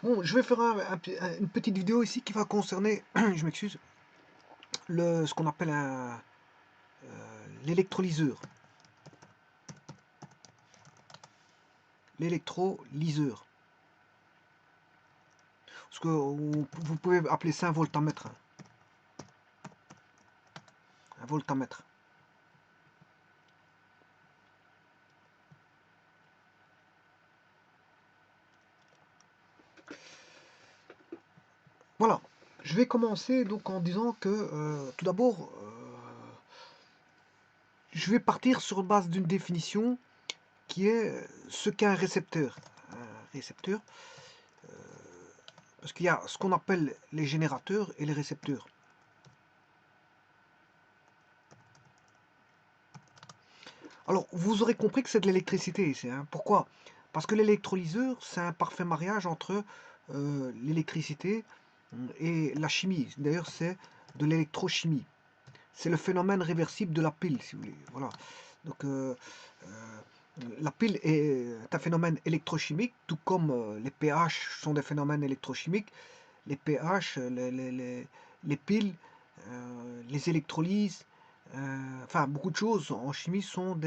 Bon, je vais faire une petite vidéo ici qui va concerner, je m'excuse, ce qu'on appelle l'électrolyseur. L'électrolyseur. Ce que vous pouvez appeler ça un voltamètre. Un voltamètre. Voilà. Je vais commencer donc en disant que tout d'abord, je vais partir sur base d'une définition qui est ce qu'est un récepteur. Un récepteur, parce qu'il y a ce qu'on appelle les générateurs et les récepteurs. Alors, vous aurez compris que c'est de l'électricité ici. Hein. Pourquoi? Parce que l'électrolyseur, c'est un parfait mariage entre l'électricité et la chimie. D'ailleurs, c'est de l'électrochimie. C'est le phénomène réversible de la pile, si vous voulez. Voilà. Donc, la pile est un phénomène électrochimique, tout comme les pH sont des phénomènes électrochimiques. Les pH, les piles, les électrolyses, enfin beaucoup de choses en chimie sont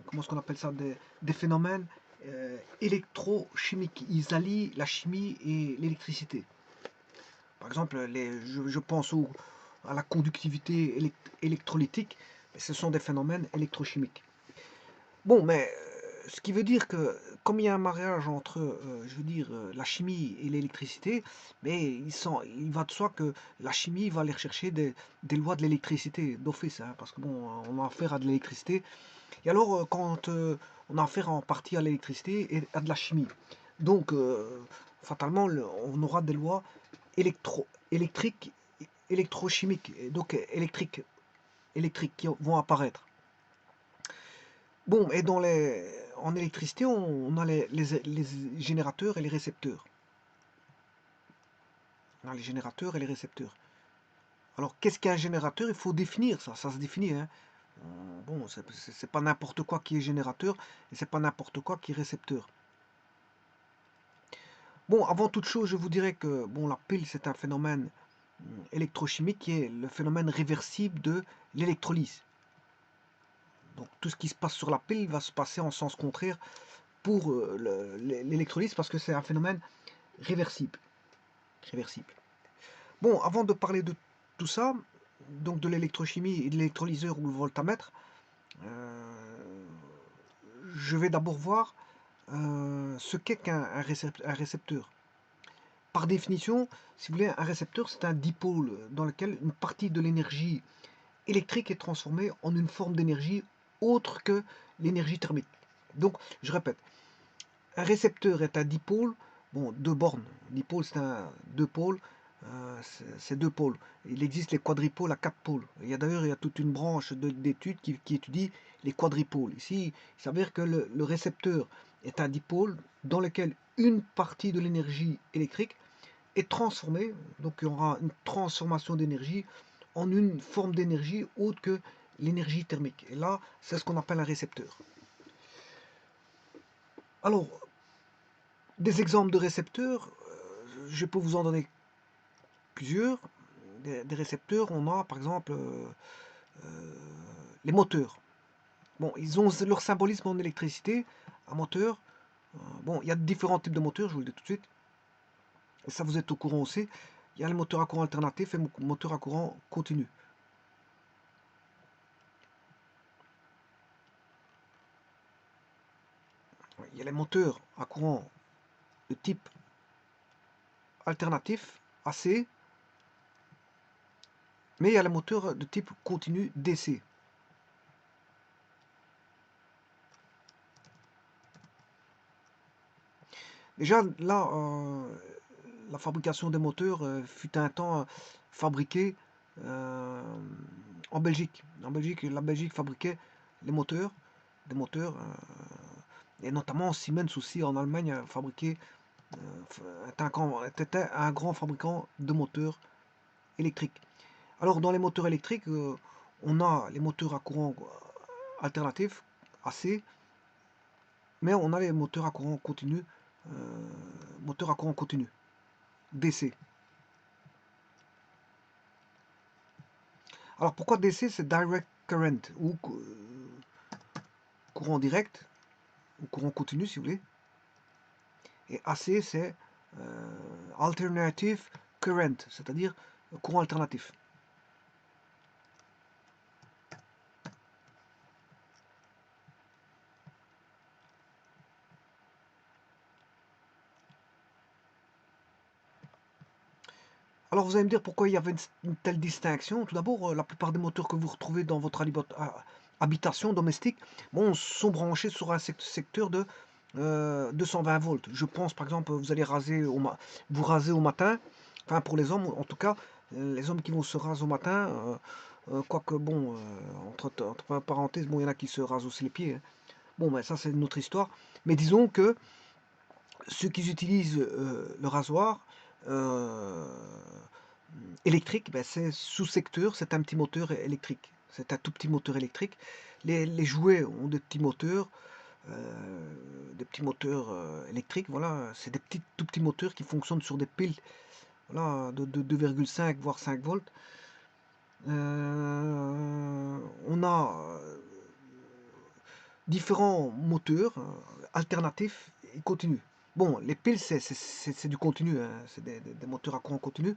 comment est-ce qu'on appelle ça, des phénomènes électrochimiques. Ils allient la chimie et l'électricité. Par exemple, je pense à la conductivité électrolytique, ce sont des phénomènes électrochimiques. Bon, mais ce qui veut dire que, comme il y a un mariage entre, je veux dire, la chimie et l'électricité, mais il va de soi que la chimie va aller rechercher des lois de l'électricité d'office, hein, parce que bon, on a affaire à de l'électricité. Et alors, quand on a affaire en partie à l'électricité et à de la chimie, donc fatalement, on aura des lois électriques, électrochimiques, et donc électriques qui vont apparaître. Bon, et en électricité, on a les générateurs et les récepteurs. On a les générateurs et les récepteurs. Alors, qu'est-ce qu'un générateur? Il faut définir ça, ça se définit. Hein. Bon, c'est pas n'importe quoi qui est générateur et c'est pas n'importe quoi qui est récepteur. Bon, avant toute chose, je vous dirais que bon, la pile, c'est un phénomène électrochimique qui est le phénomène réversible de l'électrolyse. Donc, tout ce qui se passe sur la pile va se passer en sens contraire pour l'électrolyse parce que c'est un phénomène réversible. Bon, avant de parler de tout ça, donc de l'électrochimie et de l'électrolyseur ou le voltamètre, je vais d'abord voir ce qu'est qu'un récepteur. Par définition, si vous voulez, un récepteur, c'est un dipôle dans lequel une partie de l'énergie électrique est transformée en une forme d'énergie autre que l'énergie thermique. Donc, je répète, un récepteur est un dipôle, bon, deux bornes. Dipôle, c'est deux pôles, c'est deux pôles. Il existe les quadripôles à quatre pôles. D'ailleurs, il y a toute une branche d'études qui étudie les quadripôles. Ici, il s'avère que le récepteur est un dipôle dans lequel une partie de l'énergie électrique est transformée, donc il y aura une transformation d'énergie en une forme d'énergie autre que l'énergie thermique. Et là, c'est ce qu'on appelle un récepteur. Alors, des exemples de récepteurs, je peux vous en donner plusieurs. Des récepteurs, on a par exemple les moteurs. Bon, ils ont leur symbolisme en électricité. Un moteur, bon, il y a différents types de moteurs, je vous le dis tout de suite. Et ça, vous êtes au courant aussi. Il y a le moteur à courant alternatif et le moteur à courant continu. Il y a les moteurs à courant de type alternatif, AC, mais il y a les moteurs de type continu, DC. Déjà, là, la fabrication des moteurs fut un temps fabriquée en Belgique. En Belgique, la Belgique fabriquait les moteurs, des moteurs, et notamment Siemens aussi en Allemagne a fabriqué, était un grand fabricant de moteurs électriques. Alors dans les moteurs électriques, on a les moteurs à courant alternatif, AC, mais on a les moteurs à courant continu, moteur à courant continu, DC. Alors pourquoi DC? C'est direct current, ou courant direct, ou courant continu si vous voulez. Et AC, c'est alternative current, c'est-à-dire courant alternatif. Alors vous allez me dire pourquoi il y avait une telle distinction. Tout d'abord, la plupart des moteurs que vous retrouvez dans votre habitation domestique, bon, sont branchés sur un secteur de 220 volts. Je pense par exemple, vous allez vous raser au matin, enfin pour les hommes en tout cas, les hommes qui vont se raser au matin, quoique bon, entre parenthèses, bon, il y en a qui se rasent aussi les pieds, hein. Bon, ben ça c'est une autre histoire. Mais disons que ceux qui utilisent le rasoir électrique, ben c'est sous-secteur, c'est un petit moteur électrique. C'est un tout petit moteur électrique. Les jouets ont des petits moteurs électriques. Voilà, c'est des tout petits moteurs qui fonctionnent sur des piles, voilà, de 2,5 voire 5 volts. On a différents moteurs alternatifs et continus. Bon, les piles, c'est du continu, hein, c'est des moteurs à courant continu.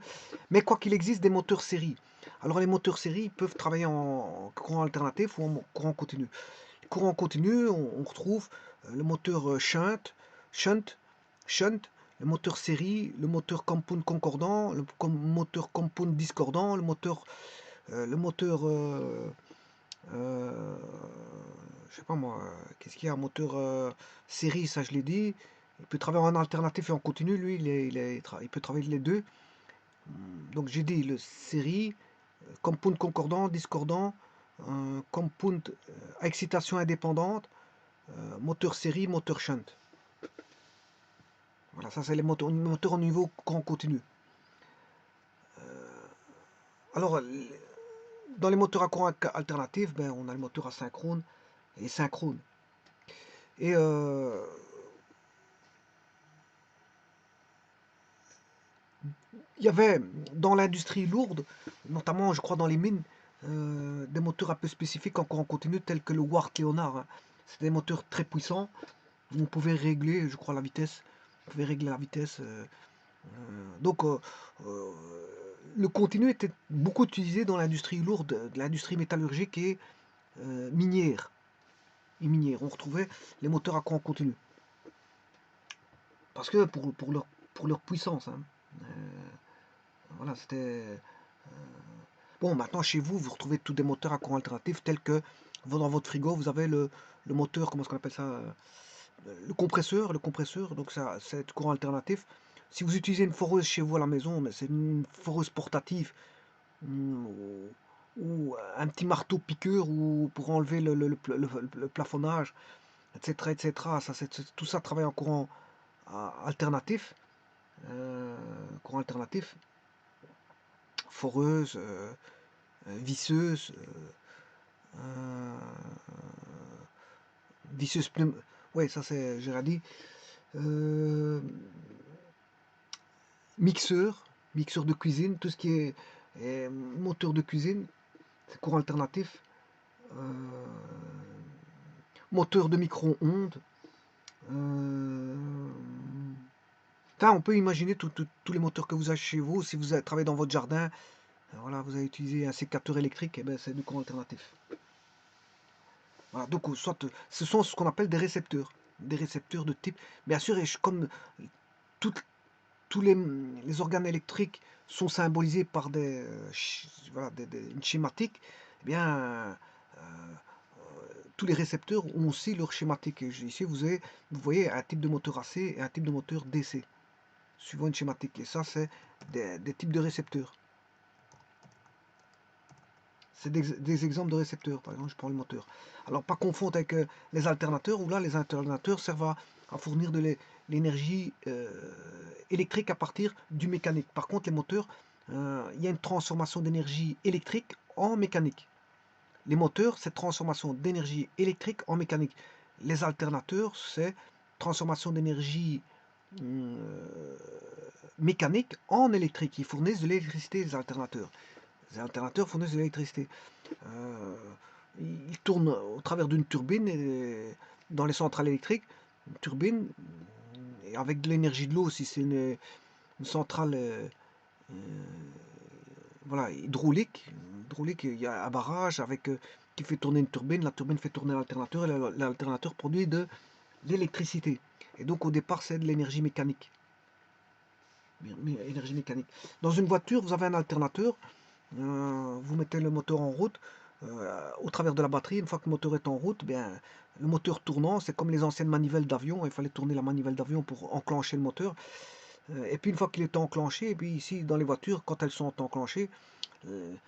Mais quoi qu'il existe des moteurs série. Alors les moteurs série peuvent travailler en courant alternatif ou en courant continu. Courant continu, on retrouve le moteur shunt, le moteur série, le moteur compound concordant, le moteur compound discordant, le moteur je sais pas moi, qu'est-ce qu'il y a, un moteur série, ça je l'ai dit. Il peut travailler en alternatif et en continu, lui, il peut travailler les deux. Donc j'ai dit le série, compound concordant, discordant, compound excitation indépendante, moteur série, moteur shunt. Voilà, ça c'est les moteurs au niveau courant continu. Alors, dans les moteurs à courant alternatif, ben, on a le moteur asynchrone et synchrone. Et il y avait dans l'industrie lourde, notamment je crois dans les mines, des moteurs un peu spécifiques en courant continu tels que le Ward Leonard, hein. C'est des moteurs très puissants. Vous pouvez régler, je crois, la vitesse. Vous pouvez régler la vitesse. Donc, le continu était beaucoup utilisé dans l'industrie lourde, de l'industrie métallurgique et minière. On retrouvait les moteurs à courant continu. Parce que pour leur puissance, hein. Voilà, c'était. Bon, maintenant chez vous, vous retrouvez tous des moteurs à courant alternatif tels que dans votre frigo, vous avez le moteur, comment est-ce qu'on appelle ça, le compresseur, donc ça, c'est courant alternatif. Si vous utilisez une foreuse chez vous à la maison, mais c'est une foreuse portative ou un petit marteau piqueur ou pour enlever le plafonnage, etc., etc. Ça, tout ça travaille en courant alternatif, courant alternatif, foreuse, visseuse, visseuse pneum. Ouais, ça c'est, j'ai dit. Mixeur de cuisine, tout ce qui est moteur de cuisine, c'est courant alternatif. Moteur de micro-ondes. Enfin, on peut imaginer tous les moteurs que vous avez chez vous. Si vous travaillez dans votre jardin, voilà, vous avez utilisé un sécateur électrique, et ben c'est du courant alternatif. Voilà, donc soit ce sont ce qu'on appelle des récepteurs de type, bien sûr, et comme tous les organes électriques sont symbolisés par voilà, une schématique, eh bien, tous les récepteurs ont aussi leur schématique. Ici, vous voyez un type de moteur AC et un type de moteur DC, suivant une schématique. Et ça, c'est des types de récepteurs. C'est des exemples de récepteurs. Par exemple, je prends le moteur. Alors, pas confondre avec les alternateurs, où là, les alternateurs servent à fournir de l'énergie électrique à partir du mécanique. Par contre, les moteurs, il y a une transformation d'énergie électrique en mécanique. Les moteurs, c'est transformation d'énergie électrique en mécanique. Les alternateurs, c'est transformation d'énergie mécaniques en électrique. Ils fournissent de l'électricité, les alternateurs. Les alternateurs fournissent de l'électricité. Euh, ils tournent au travers d'une turbine dans les centrales électriques. Une turbine, et avec de l'énergie de l'eau, si c'est une centrale euh, voilà, hydraulique, il y a un barrage qui fait tourner une turbine, la turbine fait tourner l'alternateur, et l'alternateur produit de l'électricité. Et donc au départ, c'est de l'énergie mécanique. Énergie mécanique. Dans une voiture, vous avez un alternateur, vous mettez le moteur en route, au travers de la batterie. Une fois que le moteur est en route, bien, le moteur tournant, c'est comme les anciennes manivelles d'avion, il fallait tourner la manivelle d'avion pour enclencher le moteur. Et puis une fois qu'il est enclenché, et puis ici dans les voitures, quand elles sont enclenchées, le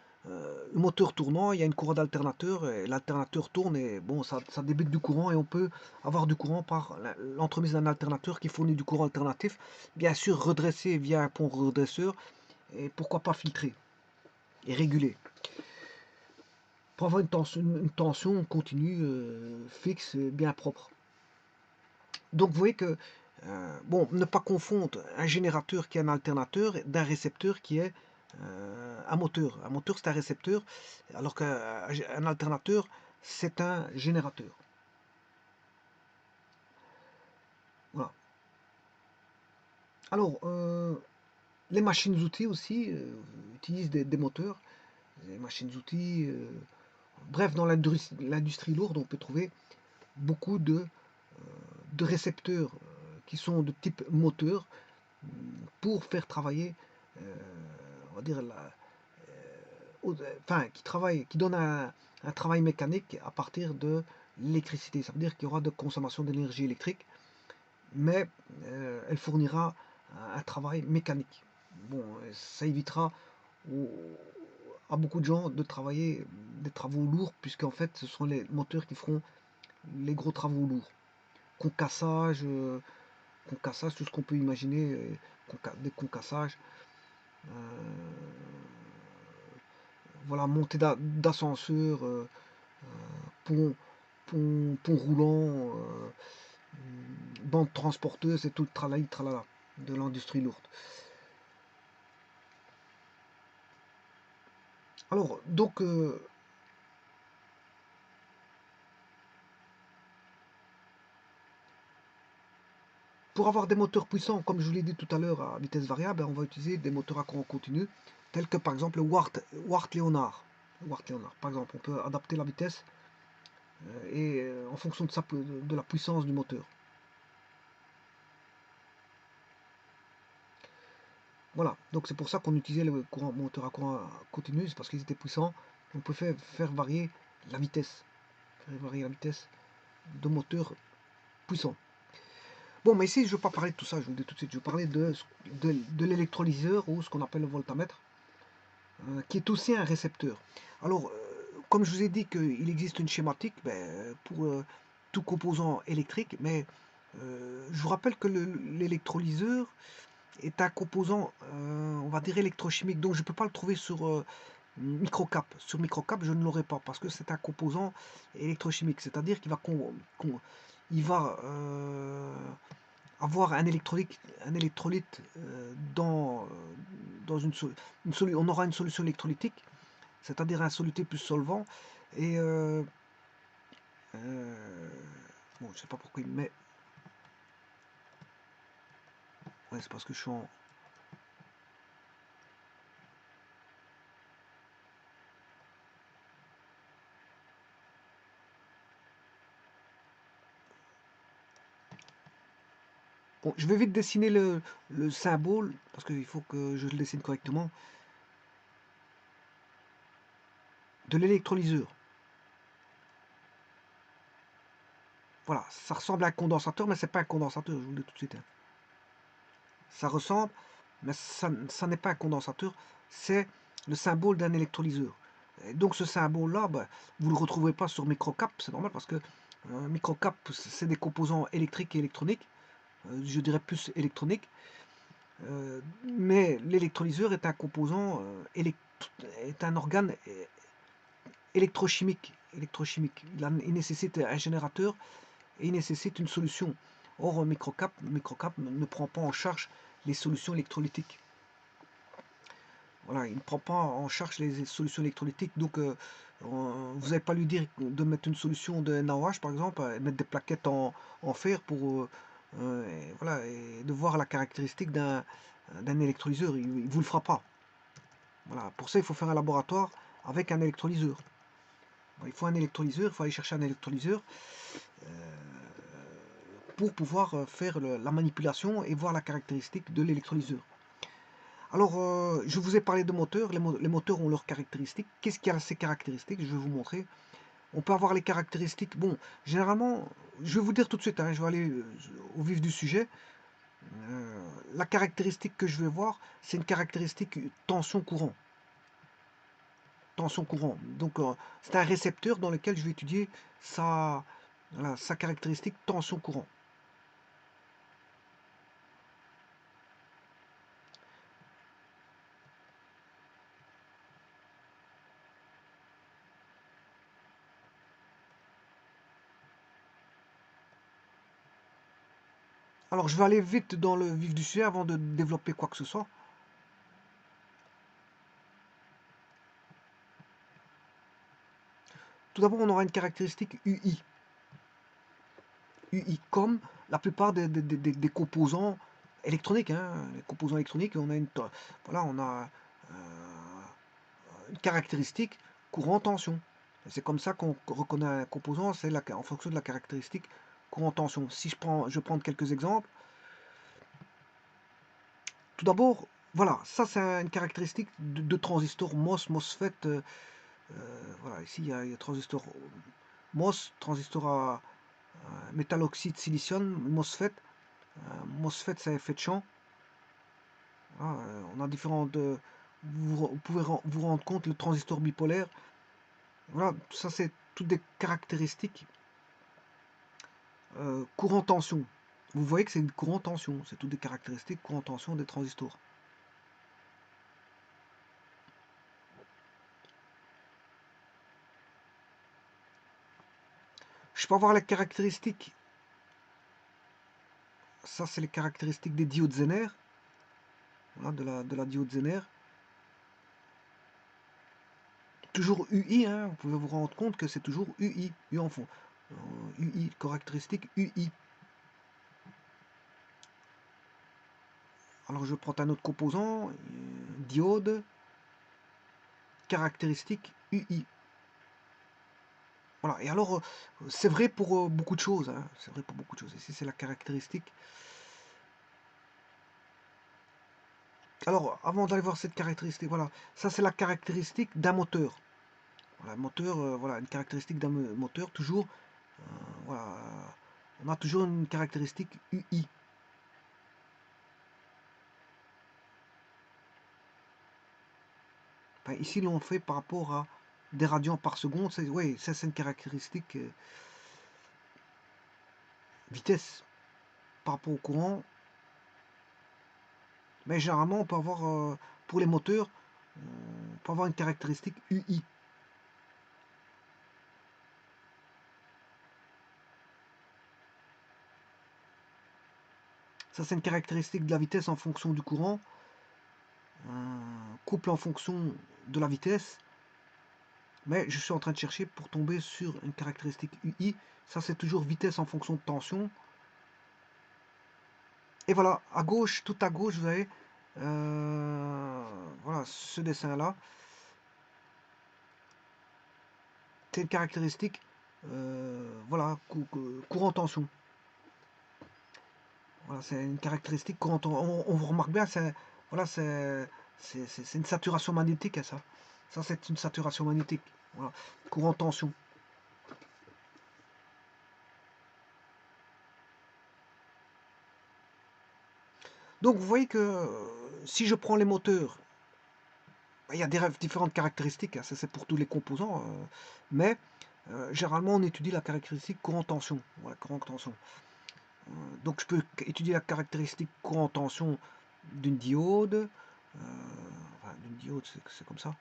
moteur tournant, il y a une courroie d'alternateur, et l'alternateur tourne, et bon, ça débute du courant, et on peut avoir du courant par l'entremise d'un alternateur qui fournit du courant alternatif, bien sûr redressé via un pont redresseur, et pourquoi pas filtré et régulé, pour avoir une tension continue, fixe, et bien propre. Donc vous voyez que, bon, ne pas confondre un générateur qui est un alternateur d'un récepteur qui est un moteur. Un moteur, c'est un récepteur, alors qu'un alternateur, c'est un générateur. Voilà. Alors, les machines-outils aussi utilisent des moteurs. Les machines-outils, bref, dans l'industrie lourde, on peut trouver beaucoup de récepteurs qui sont de type moteur pour faire travailler, on va dire, qui donne un travail mécanique à partir de l'électricité. Ça veut dire qu'il y aura de consommation d'énergie électrique, mais elle fournira un travail mécanique. Bon, ça évitera à beaucoup de gens de travailler des travaux lourds, puisqu'en fait, ce sont les moteurs qui feront les gros travaux lourds. Concassage, tout ce qu'on peut imaginer, des concassages. Euh, voilà, montée d'ascenseur, pont, pont roulant, bande transporteuse et tout le tralala tralala de l'industrie lourde. Alors, donc, pour avoir des moteurs puissants, comme je vous l'ai dit tout à l'heure, à vitesse variable, on va utiliser des moteurs à courant continu, tels que par exemple le Wart Leonard. Par exemple, on peut adapter la vitesse en fonction de la puissance du moteur. Voilà, donc c'est pour ça qu'on utilisait le moteur à courant continu, c'est parce qu'ils étaient puissants. On peut faire varier la vitesse, de moteurs puissants. Bon, mais ici, je ne veux pas parler de tout ça, je vous le dis tout de suite. Je vais parler de l'électrolyseur, ou ce qu'on appelle le voltamètre, qui est aussi un récepteur. Alors, comme je vous ai dit qu'il existe une schématique pour tout composant électrique, mais je vous rappelle que l'électrolyseur est un composant, on va dire électrochimique, donc je ne peux pas le trouver sur microcap. Sur microcap, je ne l'aurai pas, parce que c'est un composant électrochimique, c'est-à-dire qu'il va, il va avoir un électrolyte dans on aura une solution électrolytique, c'est-à-dire un soluté plus solvant, et bon, je sais pas pourquoi il met, ouais, c'est parce que je suis en, bon, je vais vite dessiner le symbole, parce qu'il faut que je le dessine correctement, de l'électrolyseur. Voilà, ça ressemble à un condensateur, mais c'est pas un condensateur, je vous le dis tout de suite, hein. Ça ressemble, mais ça n'est pas un condensateur, c'est le symbole d'un électrolyseur. Et donc ce symbole-là, vous ne le retrouvez pas sur microcap, c'est normal, parce que microcap, c'est des composants électriques et électroniques, je dirais plus électroniques, mais l'électrolyseur est un composant, est un organe électrochimique. Il nécessite un générateur et il nécessite une solution. Or, microcap ne prend pas en charge les solutions électrolytiques. Voilà, il ne prend pas en charge les solutions électrolytiques. Donc, vous n'allez pas lui dire de mettre une solution de NaOH, par exemple, mettre des plaquettes en fer pour et voilà, et de voir la caractéristique d'un électrolyseur. Il ne vous le fera pas. Voilà, pour ça, il faut faire un laboratoire avec un électrolyseur. Il faut un électrolyseur, il faut aller chercher un électrolyseur pour pouvoir faire la manipulation et voir la caractéristique de l'électrolyseur. Alors, je vous ai parlé de moteurs. Les moteurs ont leurs caractéristiques. Qu'est-ce qu'il y a ces caractéristiques? Je vais vous montrer. On peut avoir les caractéristiques. Bon, généralement, je vais vous dire tout de suite, hein, je vais aller au vif du sujet. La caractéristique que je vais voir, c'est une caractéristique tension-courant. Tension-courant. Donc, c'est un récepteur dans lequel je vais étudier sa caractéristique tension-courant. Alors, je vais aller vite dans le vif du sujet avant de développer quoi que ce soit. Tout d'abord, on aura une caractéristique UI. UI, comme la plupart des composants électroniques. Hein. Les composants électroniques, on a une caractéristique courant-tension. C'est comme ça qu'on reconnaît un composant, c'est en fonction de la caractéristique courant-tension. Si je vais prendre quelques exemples. Tout d'abord, voilà, ça c'est une caractéristique de transistor MOS, MOSFET. Voilà, ici il y a transistor MOS, transistor à métal oxyde silicium, MOSFET. MOSFET, c'est effet de champ. Voilà, on a différentes. Vous pouvez vous rendre compte, le transistor bipolaire. Voilà, ça c'est toutes des caractéristiques courant tension. Vous voyez que c'est une courant tension, c'est toutes des caractéristiques courant tension des transistors. Je peux avoir les caractéristiques. Ça, c'est les caractéristiques des diodes Zener. Voilà, de la diode Zener. Toujours UI, hein, vous pouvez vous rendre compte que c'est toujours UI. U en fond. UI, caractéristique UI. Alors je prends un autre composant, diode, caractéristique UI. Voilà, et alors c'est vrai pour beaucoup de choses. Hein, c'est vrai pour beaucoup de choses. Ici c'est la caractéristique. Alors avant d'aller voir cette caractéristique, voilà, ça c'est la caractéristique d'un moteur. Voilà, moteur, voilà, une caractéristique d'un moteur, toujours, voilà, on a toujours une caractéristique UI. Enfin, ici, l'on fait par rapport à des radians par seconde. Oui, ça c'est une caractéristique vitesse par rapport au courant. Mais généralement, on peut avoir, pour les moteurs, on peut avoir une caractéristique UI. Ça, c'est une caractéristique de la vitesse en fonction du courant. Couple en fonction de la vitesse. Mais je suis en train de chercher pour tomber sur une caractéristique UI. Ça, c'est toujours vitesse en fonction de tension. Et voilà, à gauche, tout à gauche, vous avez voilà, ce dessin-là. C'est une caractéristique voilà, courant tension. Voilà, c'est une caractéristique courant tension. On vous remarque bien, voilà, c'est une saturation magnétique, ça. Ça, c'est une saturation magnétique. Voilà, courant tension. Donc, vous voyez que si je prends les moteurs, il y a différentes caractéristiques, hein, ça c'est pour tous les composants, mais généralement on étudie la caractéristique courant-tension. Voilà, courant-tension. Donc je peux étudier la caractéristique courant-tension d'une diode. Enfin, d'une diode, c'est comme ça.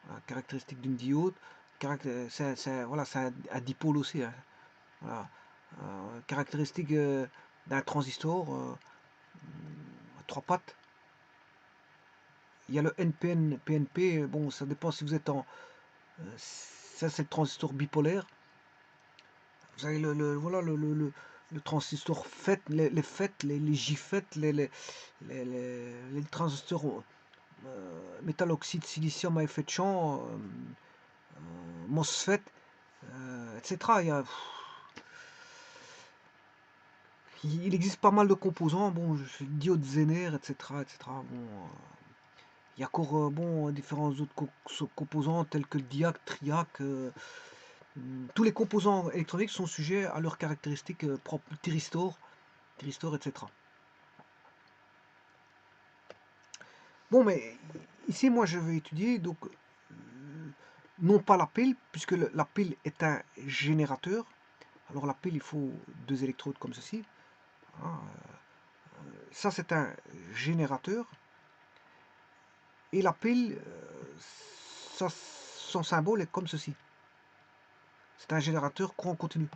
La caractéristique d'une diode. Voilà, c'est un dipôle aussi. Hein. Voilà. Caractéristique d'un transistor. à trois pattes. Il y a le NPN, PNP, bon, ça dépend si vous êtes en... ça, c'est le transistor bipolaire. Vous avez voilà, le transistor FET, les FET, les JFET, les transistors métal oxyde silicium à effet de champ, MOSFET, etc. Il existe pas mal de composants, bon, diode Zener, etc. etc. Bon, il y a encore bon, différents autres composants tels que le diac, triac. Tous les composants électroniques sont sujets à leurs caractéristiques propres, thyristor, etc. Bon, mais ici, moi, je vais étudier donc non pas la pile, puisque la pile est un générateur. Alors la pile, il faut deux électrodes comme ceci. Hein, ça, c'est un générateur. Et la pile, son symbole est comme ceci. C'est un générateur courant continu.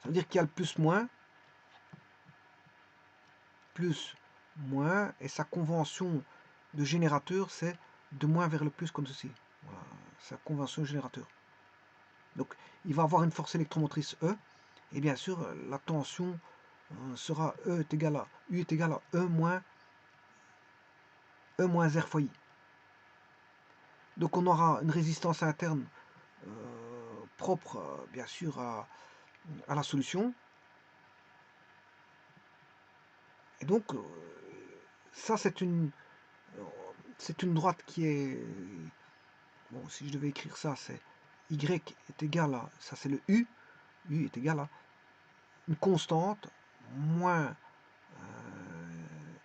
Ça veut dire qu'il y a le plus, moins, et sa convention de générateur, c'est de moins vers le plus comme ceci. Voilà, sa convention de générateur. Donc, il va avoir une force électromotrice E, et bien sûr, la tension sera U est égal à E moins R fois I. Donc, on aura une résistance interne propre, bien sûr, à la solution. Et donc, ça, c'est une droite qui est... Bon, si je devais écrire ça, c'est Y est égal à... Ça, c'est le U. U est égal à une constante moins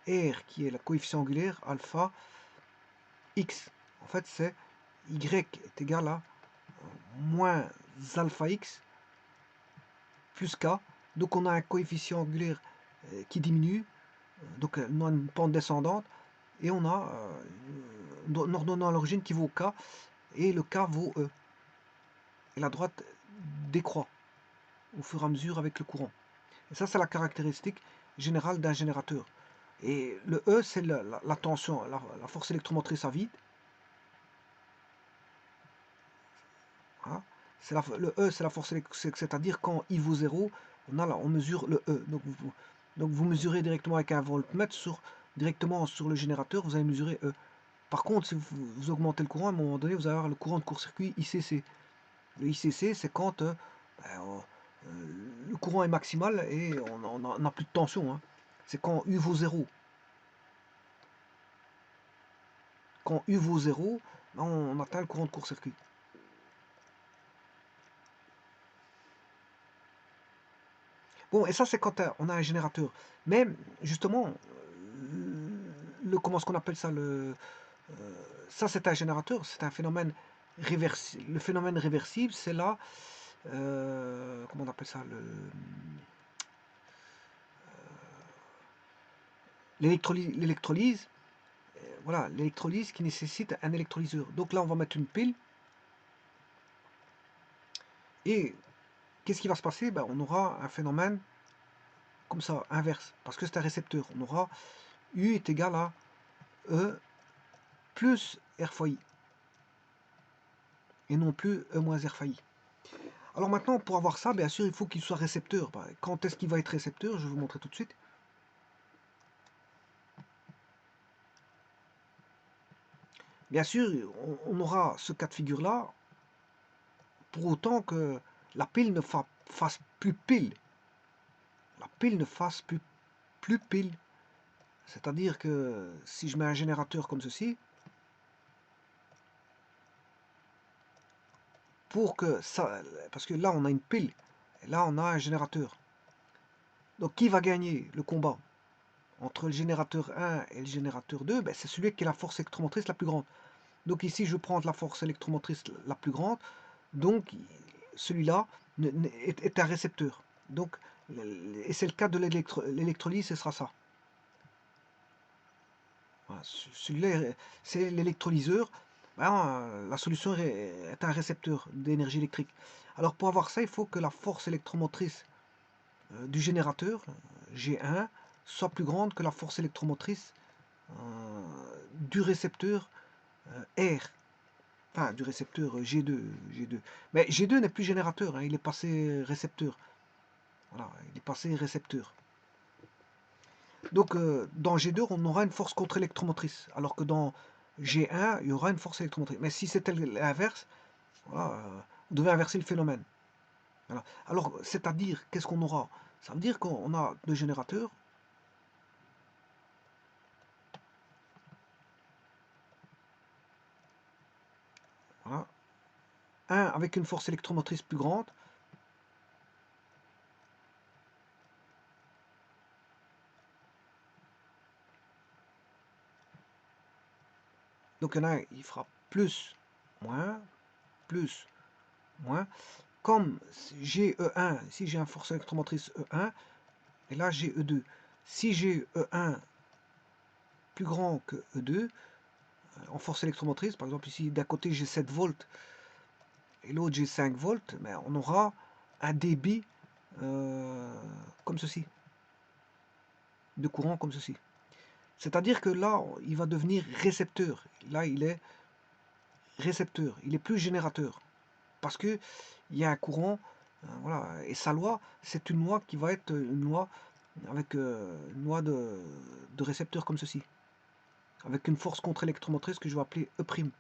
R, qui est le coefficient angulaire, alpha, X. En fait, c'est Y est égal à moins alpha X plus K. Donc, on a un coefficient angulaire qui diminue. Donc, on a une pente descendante. Et on a un ordonnant à l'origine qui vaut K. Et le K vaut E. Et la droite décroît au fur et à mesure avec le courant. Et ça, c'est la caractéristique générale d'un générateur. Et le E, c'est la tension, la force électromotrice à vide. Hein, le E, c'est la force électromotrice, c'est-à-dire quand I vaut 0, on mesure le E. Donc vous mesurez directement avec un voltmètre directement sur le générateur, vous allez mesurer E. Par contre, si vous augmentez le courant, à un moment donné, vous allez avoir le courant de court-circuit ICC. Le ICC, c'est quand le courant est maximal et on n'a plus de tension. Hein. C'est quand U vaut 0. Quand U vaut 0, on atteint le courant de court-circuit. Bon, et ça, c'est quand on a un générateur. Mais, justement, comment est-ce qu'on appelle ça ça, c'est un générateur, c'est un phénomène réversible. Le phénomène réversible, c'est là, comment on appelle ça l'électrolyse. Voilà, l'électrolyse qui nécessite un électrolyseur. Donc là, on va mettre une pile. Et qu'est-ce qui va se passer? On aura un phénomène comme ça, inverse, parce que c'est un récepteur. On aura U est égal à E plus R fois I, et non plus E moins R fois I. Alors maintenant, pour avoir ça, bien sûr, il faut qu'il soit récepteur. Quand est-ce qu'il va être récepteur? Je vais vous montrer tout de suite. Bien sûr, on aura ce cas de figure-là, pour autant que la pile ne fasse plus pile. La pile ne fasse plus pile. C'est-à-dire que si je mets un générateur comme ceci, pour que ça... Parce que là, on a une pile, et là, on a un générateur. Donc, qui va gagner le combat entre le générateur 1 et le générateur 2? C'est celui qui a la force électromotrice la plus grande. Donc ici, je prends la force électromotrice la plus grande. Donc, celui-là est un récepteur. Donc, et c'est le cas de l'électrolyse, ce sera ça. Voilà, celui-là, c'est l'électrolyseur. La solution est un récepteur d'énergie électrique. Alors, pour avoir ça, il faut que la force électromotrice du générateur G1 soit plus grande que la force électromotrice du récepteur R, enfin du récepteur G2. Mais G2 n'est plus générateur, hein, il est passé récepteur. Voilà, il est passé récepteur. Donc dans G2, on aura une force contre-électromotrice, alors que dans G1, il y aura une force électromotrice. Mais si c'était l'inverse, voilà, on devait inverser le phénomène. Voilà. Alors, c'est-à-dire, qu'est-ce qu'on aura? Ça veut dire qu'on a deux générateurs. Voilà. Un avec une force électromotrice plus grande. Donc, il y en a un, il fera plus, plus, moins. Comme j'ai E1, si j'ai une force électromotrice E1, et là j'ai E2. Si j'ai E1 plus grand que E2, en force électromotrice, par exemple ici d'un côté j'ai 7 volts et l'autre j'ai 5 volts, mais on aura un débit comme ceci, de courant comme ceci. C'est-à-dire que là, il va devenir récepteur. Là, il est récepteur, il est plus générateur. Parce que il y a un courant, voilà, et sa loi, c'est une loi qui va être une loi avec une loi de récepteur comme ceci, avec une force contre-électromotrice que je vais appeler E'.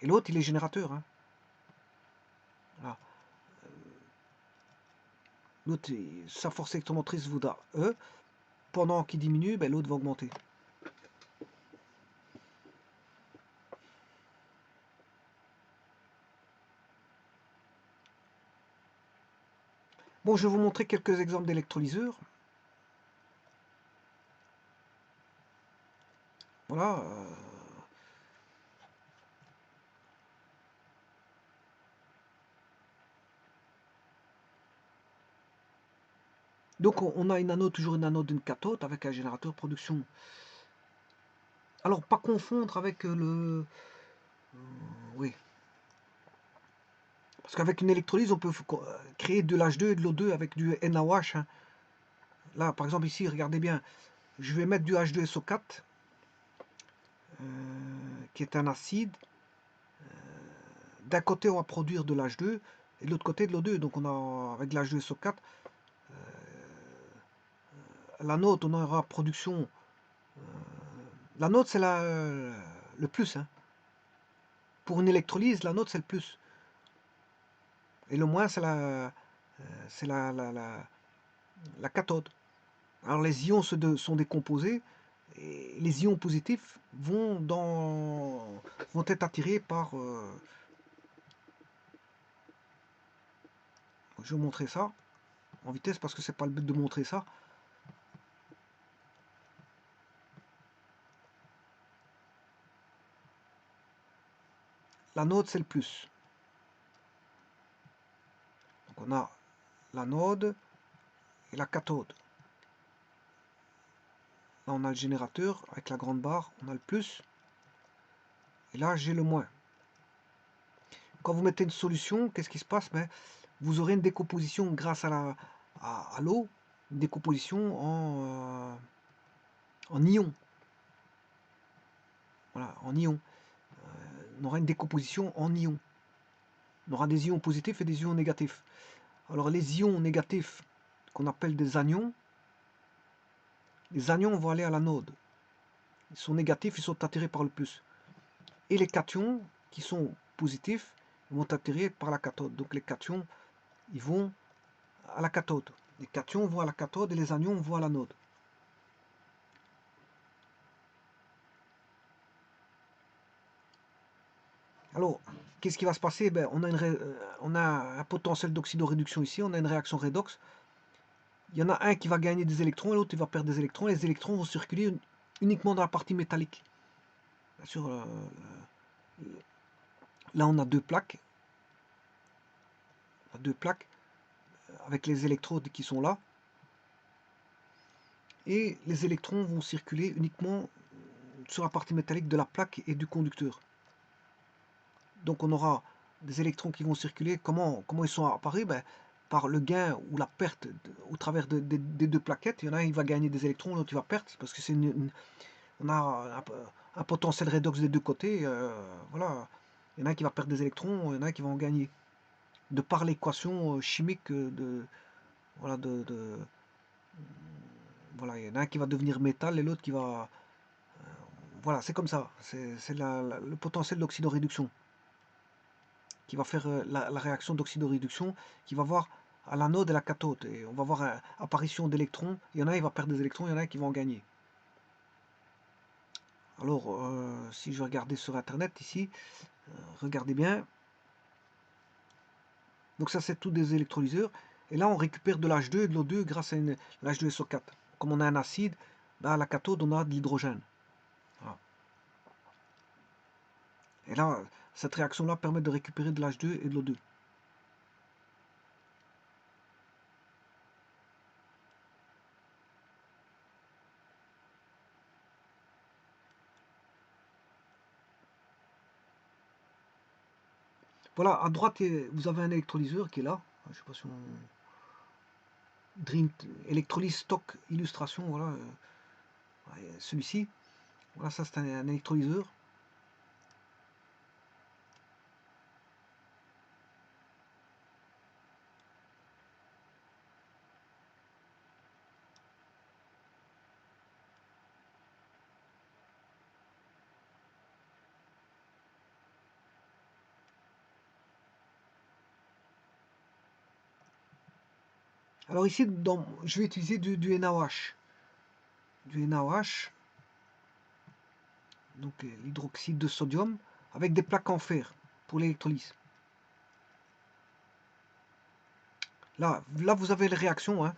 Et l'autre, il est générateur. Hein. Voilà. L'autre, sa force électromotrice vaudra E. Pendant qu'il diminue, ben, l'autre va augmenter. Bon, je vais vous montrer quelques exemples d'électrolyseurs. Voilà. Donc on a une anode, toujours une anode, une cathode avec un générateur de production. Alors pas confondre avec oui. Parce qu'avec une électrolyse, on peut créer de l'H2 et de l'O2 avec du NaOH. Hein. Là, par exemple, ici, regardez bien. Je vais mettre du H2SO4, qui est un acide. D'un côté, on va produire de l'H2 et de l'autre côté de l'O2. Donc on a, avec l'H2SO4, l'anode, on aura production. L'anode, c'est le plus. Hein. Pour une électrolyse, l'anode, c'est le plus. Et le moins, c'est la cathode. Alors les ions sont décomposés et les ions positifs vont être attirés par... je vais vous montrer ça en vitesse parce que c'est pas le but de montrer ça. L'anode, c'est le plus. Donc on a l'anode et la cathode. Là, on a le générateur avec la grande barre, on a le plus. Et là, j'ai le moins. Quand vous mettez une solution, qu'est-ce qui se passe? Ben, vous aurez une décomposition grâce à l'eau, une décomposition en ions. Voilà, en ions. On aura une décomposition en ions. On aura des ions positifs et des ions négatifs. Alors les ions négatifs, qu'on appelle des anions, les anions vont aller à l'anode. Ils sont négatifs, ils sont attirés par le plus. Et les cations, qui sont positifs, ils vont attirer par la cathode. Donc les cations, ils vont à la cathode. Les cations vont à la cathode et les anions vont à l'anode. Alors, qu'est-ce qui va se passer? Ben, on a un potentiel d'oxydoréduction ici, on a une réaction redox. Il y en a un qui va gagner des électrons et l'autre qui va perdre des électrons. Les électrons vont circuler uniquement dans la partie métallique. Bien sûr, là on a deux plaques. Avec les électrodes qui sont là. Et les électrons vont circuler uniquement sur la partie métallique de la plaque et du conducteur. Donc on aura des électrons qui vont circuler. Comment ils sont apparus? Ben, par le gain ou la perte au travers des deux plaquettes. Il y en a un qui va gagner des électrons, l'autre qui va perdre, parce que on a un potentiel redox des deux côtés. Voilà. Il y en a un qui va perdre des électrons, il y en a un qui va en gagner. De par l'équation chimique voilà, voilà, il y en a un qui va devenir métal et l'autre qui va... Voilà, c'est comme ça. C'est le potentiel d'oxydoréduction qui va faire la réaction d'oxydoréduction, qui va voir à l'anode et la cathode. Et on va voir apparition d'électrons. Il y en a, il va perdre des électrons, il y en a qui vont en gagner. Alors, si je regardais sur Internet ici, regardez bien. Donc ça, c'est tout des électrolyseurs. Et là, on récupère de l'H2 et de l'O2 grâce à l'H2SO4. Comme on a un acide, à la cathode, on a de l'hydrogène. Voilà. Et là, cette réaction-là permet de récupérer de l'H2 et de l'O2. Voilà, à droite, vous avez un électrolyseur qui est là. Je ne sais pas si on... Dream électrolyse stock illustration, voilà. Celui-ci. Voilà, ça c'est un électrolyseur. Alors ici, je vais utiliser du NaOH. Du NaOH, donc l'hydroxyde de sodium, avec des plaques en fer pour l'électrolyse. Là, vous avez les réactions. Hein.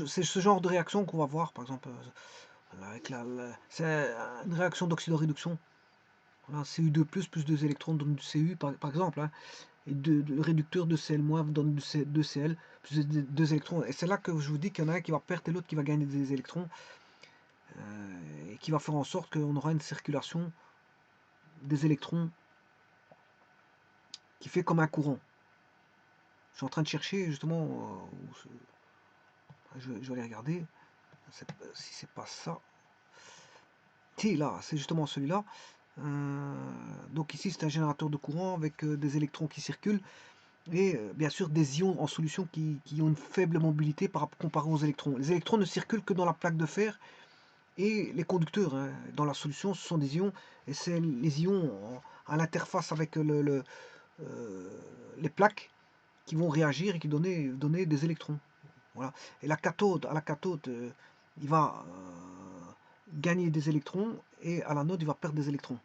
C'est ce genre de réaction qu'on va voir, par exemple, avec c'est une réaction d'oxydoréduction. Voilà, Cu2+, plus 2 électrons donne du Cu, par exemple. Hein. Et le réducteur de Cl- donne du 2Cl, plus 2 électrons. Et c'est là que je vous dis qu'il y en a un qui va perdre et l'autre qui va gagner des électrons. Et qui va faire en sorte qu'on aura une circulation des électrons qui fait comme un courant. Je suis en train de chercher justement, je vais aller regarder si c'est pas ça. Si, là, c'est justement celui-là. Donc ici, c'est un générateur de courant avec des électrons qui circulent et bien sûr des ions en solution qui ont une faible mobilité comparé aux électrons. Les électrons ne circulent que dans la plaque de fer et les conducteurs. Hein, dans la solution, ce sont des ions et c'est les ions à l'interface avec les plaques qui vont réagir et qui donner des électrons. Voilà. Et à la cathode, il va gagner des électrons et à l'anode, il va perdre des électrons.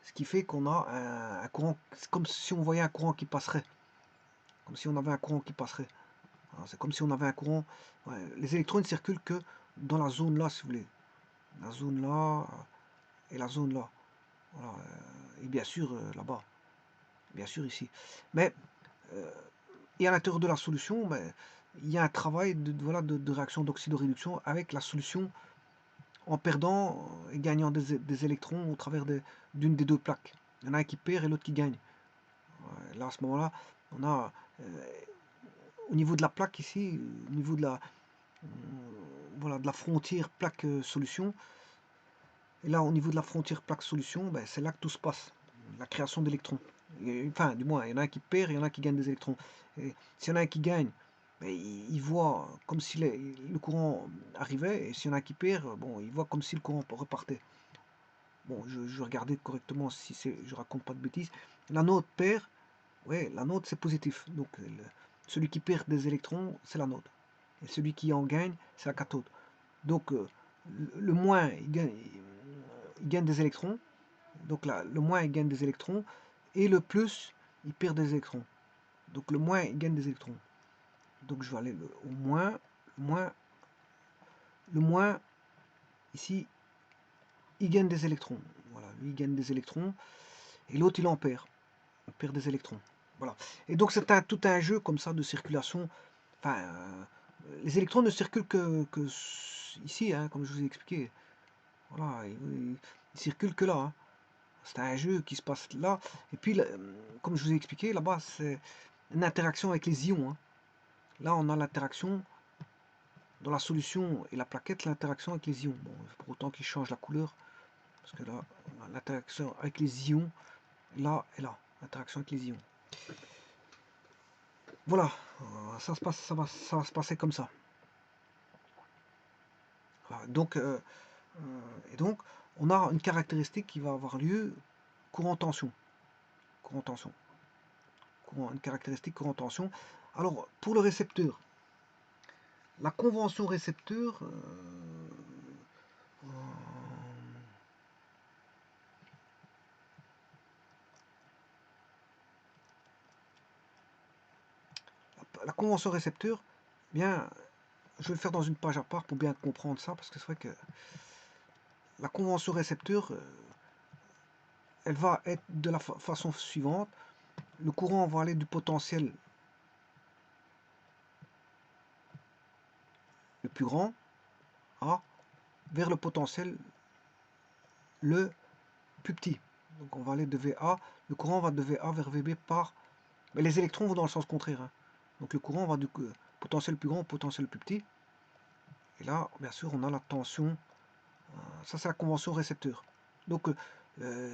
Ce qui fait qu'on a un courant, c'est comme si on voyait un courant qui passerait. Comme si on avait un courant qui passerait. C'est comme si on avait un courant. Ouais, les électrons ne circulent que dans la zone là, si vous voulez. La zone là et la zone là. Voilà. Et bien sûr là-bas. Bien sûr ici. Mais et à l'intérieur de la solution, il y a un travail de réaction d'oxydoréduction avec la solution en perdant et gagnant des électrons au travers d'une des deux plaques. Il y en a un qui perd et l'autre qui gagne. Là, à ce moment-là, on a au niveau de la plaque ici, au niveau de la frontière plaque solution, et là au niveau de la frontière plaque solution, c'est là que tout se passe, la création d'électrons. Enfin, du moins, il y en a un qui perd et il y en a un qui gagne des électrons. Et s'il y en a un qui gagne, il voit comme si le courant arrivait, et s'il y en a un qui perd, bon, il voit comme si le courant repartait. Bon, je regardais correctement si je raconte pas de bêtises. L'anode perd, ouais, l'anode c'est positif. Donc celui qui perd des électrons, c'est l'anode. Et celui qui en gagne, c'est la cathode. Donc le moins, il gagne des électrons. Donc là, le moins, il gagne des électrons. Et le plus, il perd des électrons. Donc le moins, il gagne des électrons. Donc je vais aller au moins, le moins, ici, il gagne des électrons. Voilà, lui, il gagne des électrons. Et l'autre, il en perd. On perd des électrons. Voilà. Et donc c'est tout un jeu comme ça de circulation. Enfin, les électrons ne circulent que ici, hein, comme je vous ai expliqué. Voilà, ils circulent que là. Hein. C'est un jeu qui se passe là. Et puis, comme je vous ai expliqué, là-bas, c'est une interaction avec les ions. Hein. Là, on a l'interaction dans la solution et la plaquette, l'interaction avec les ions. Bon, pour autant qu'ils changent la couleur, parce que là, on a l'interaction avec les ions, là et là, l'interaction avec les ions. Voilà, ça va se passer comme ça. Voilà, donc, et donc, on a une caractéristique qui va avoir lieu courant tension. Courant tension. Une caractéristique courant tension. Alors, pour le récepteur, la convention récepteur, la convention récepteur, bien, je vais le faire dans une page à part pour bien comprendre ça, parce que c'est vrai que la convention récepteur, elle va être de la façon suivante. Le courant va aller du potentiel le plus grand, A, vers le potentiel le plus petit. Donc on va aller de VA, le courant va de VA vers VB par... Mais les électrons vont dans le sens contraire. Hein. Donc le courant va du potentiel plus grand au potentiel plus petit. Et là, bien sûr, on a la tension. Ça, c'est la convention récepteur. Donc,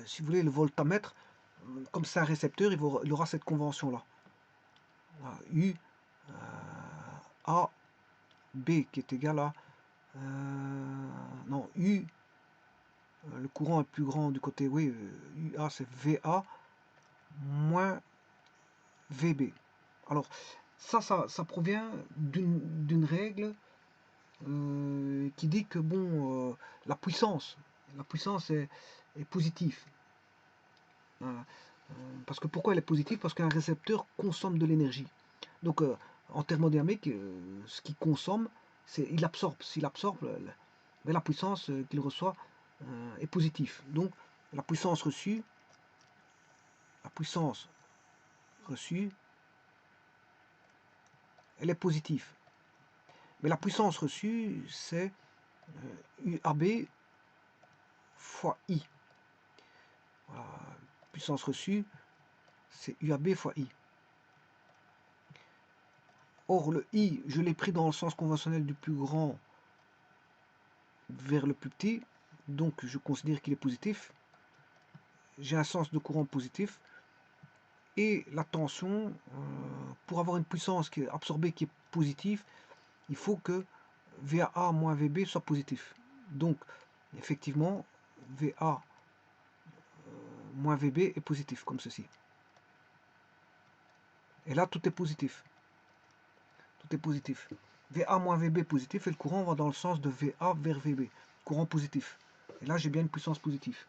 si vous voulez, le voltamètre, comme c'est un récepteur, il aura cette convention-là. U A B qui est égal à... non, U, le courant est plus grand du côté, oui, UA c'est VA moins VB. Alors, ça provient d'une règle qui dit que, bon, la puissance est positive. Parce que pourquoi elle est positive? Parce qu'un récepteur consomme de l'énergie. Donc, en thermodynamique, ce qu'il consomme, c'est il absorbe. S'il absorbe, mais la puissance qu'il reçoit est positive. Donc, la puissance reçue, elle est positive. Mais la puissance reçue, c'est UAB fois I. Voilà. Puissance reçue, c'est UAB fois I. Or, le I, je l'ai pris dans le sens conventionnel du plus grand vers le plus petit, donc je considère qu'il est positif. J'ai un sens de courant positif. Et la tension, pour avoir une puissance qui est absorbée, qui est positive, il faut que VA moins VB soit positif. Donc, effectivement, VA moins VB est positif, comme ceci. Et là, tout est positif. Tout est positif. VA moins VB positif et le courant va dans le sens de VA vers VB. Courant positif. Et là, j'ai bien une puissance positive.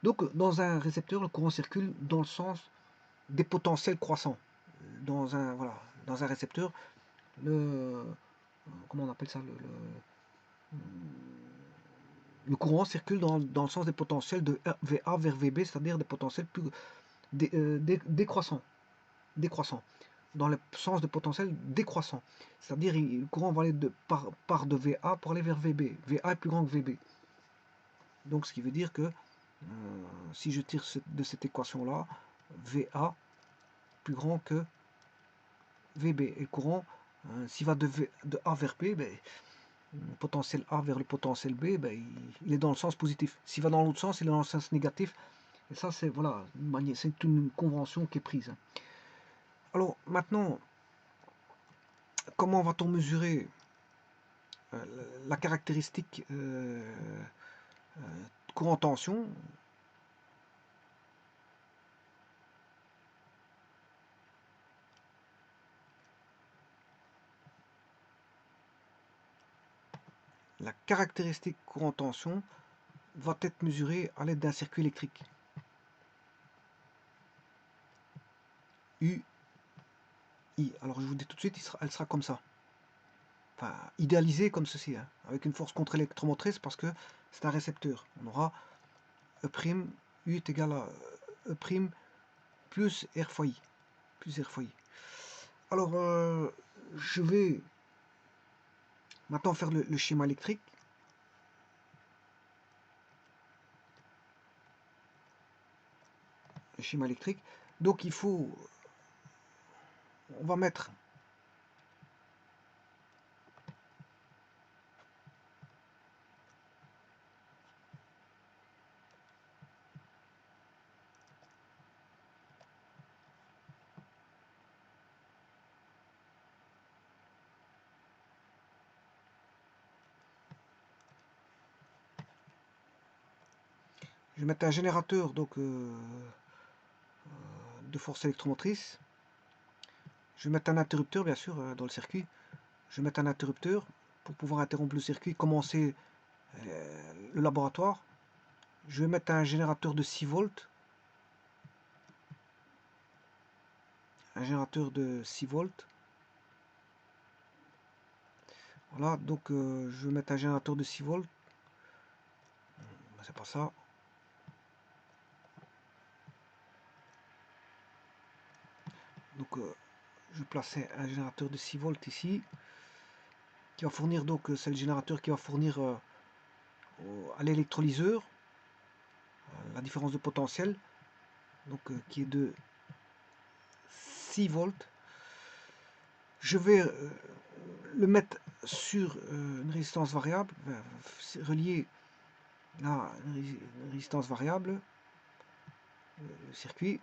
Donc, dans un récepteur, le courant circule dans le sens des potentiels croissants. Dans un récepteur, comment on appelle ça, le courant circule dans le sens des potentiels de VA vers VB, c'est-à-dire des potentiels plus décroissants. Dans le sens de potentiel décroissant. C'est-à-dire le courant va aller par de VA pour aller vers VB. VA est plus grand que VB. Donc ce qui veut dire que si je tire de cette équation-là, VA plus grand que VB. Et le courant, s'il va de A vers B, ben, le potentiel A vers le potentiel B, ben, il est dans le sens positif. S'il va dans l'autre sens, il est dans le sens négatif. Et ça, c'est voilà, c'est une convention qui est prise. Alors maintenant, comment va-t-on mesurer la caractéristique courant tension? La caractéristique courant tension va être mesurée à l'aide d'un circuit électrique. UI. Alors je vous dis tout de suite, elle sera comme ça. Enfin, idéalisée comme ceci, hein, avec une force contre-électromotrice parce que c'est un récepteur. On aura E', U est égal à E' plus R fois I. Plus R fois I. Alors, je vais maintenant faire le schéma électrique. Le schéma électrique. Donc il faut on va mettre je vais mettre un générateur donc de force électromotrice. Je vais mettre un interrupteur bien sûr dans le circuit. Je vais mettre un interrupteur pour pouvoir interrompre le circuit, commencer le laboratoire. Je vais mettre un générateur de 6 volts. Un générateur de 6 volts. Voilà, donc je vais mettre un générateur de 6 volts. C'est pas ça. Donc je vais placer un générateur de 6 volts ici. Qui va fournir donc, c'est le générateur qui va fournir à l'électrolyseur la différence de potentiel. Donc qui est de 6 volts. Je vais le mettre sur une résistance variable, relié à une résistance variable, le circuit.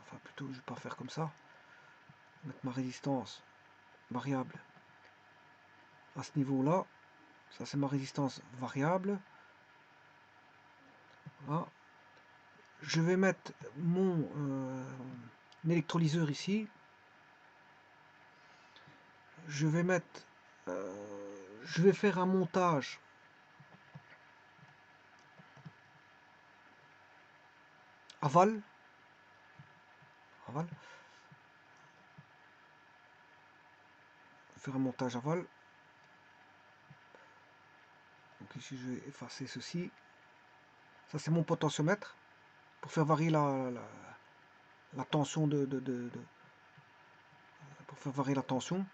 Enfin plutôt, je ne vais pas faire comme ça. Mettre ma résistance variable à ce niveau-là. Ça c'est ma résistance variable. Voilà. Je vais mettre mon électrolyseur ici. Je vais mettre, je vais faire un montage aval. Faire un montage aval. Donc ici je vais effacer ceci. Ça c'est mon potentiomètre pour faire varier la tension pour faire varier la tension.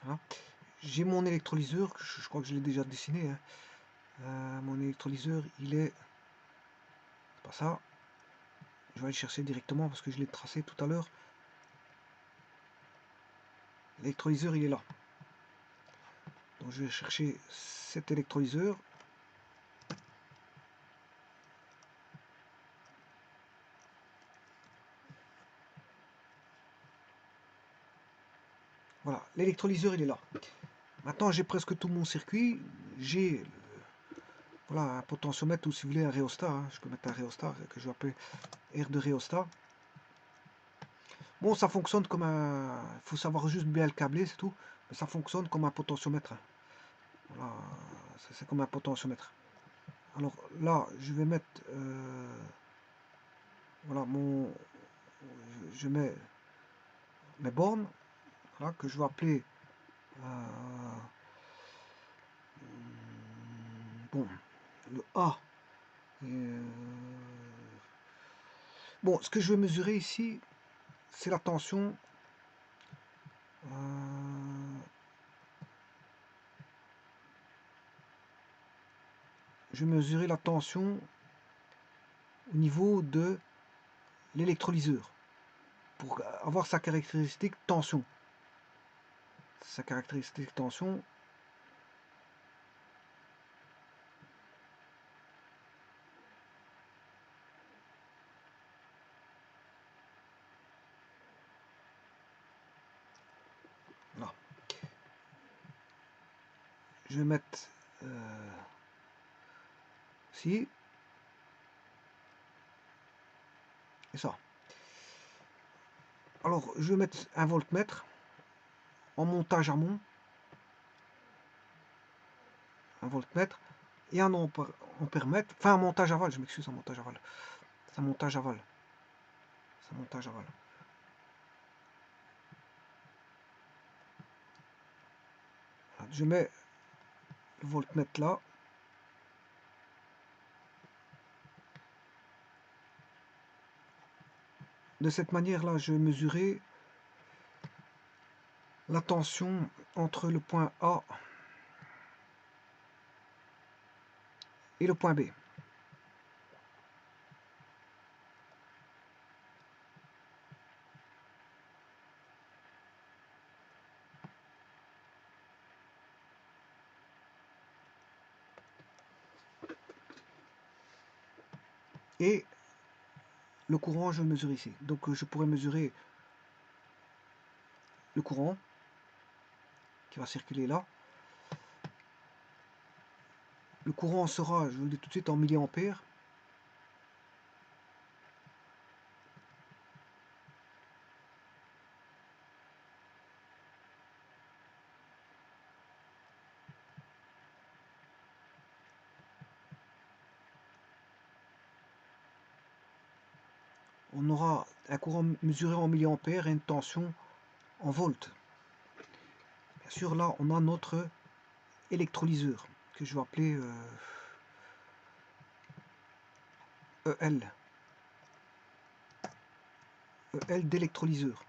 Voilà. J'ai mon électrolyseur, je crois que je l'ai déjà dessiné. Hein. Mon électrolyseur, il est... C'est pas ça. Je vais aller chercher directement parce que je l'ai tracé tout à l'heure. L'électrolyseur, il est là. Donc je vais chercher cet électrolyseur. Voilà, l'électrolyseur, il est là. Maintenant, j'ai presque tout mon circuit. J'ai voilà, un potentiomètre ou si vous voulez un rhéostat. Hein. Je peux mettre un rhéostat que je vais appeler R de rhéostat. Bon, ça fonctionne comme un... Il faut savoir juste bien le câbler, c'est tout. Mais ça fonctionne comme un potentiomètre. Voilà, c'est comme un potentiomètre. Alors là, je vais mettre... voilà, je mets mes bornes. Voilà, que je vais appeler... bon, le A. Bon, ce que je vais mesurer ici, c'est la tension. Je vais mesurer la tension au niveau de l'électrolyseur pour avoir sa caractéristique tension. Sa caractéristique tension. Là. Je vais mettre ici et ça. Alors, je vais mettre un voltmètre en montage amont, un voltmètre et un ampèremètre, enfin un montage aval, je m'excuse, un montage aval. C'est un montage aval. C'est un montage aval. Je mets le voltmètre là. De cette manière-là, je vais mesurer la tension entre le point A et le point B. Et le courant, je le mesure ici. Donc je pourrais mesurer le courant qui va circuler là. Le courant sera, je vous le dis tout de suite, en milliampères. On aura un courant mesuré en milliampères et une tension en volts. Bien sûr, là, on a notre électrolyseur que je vais appeler EL. EL d'électrolyseur.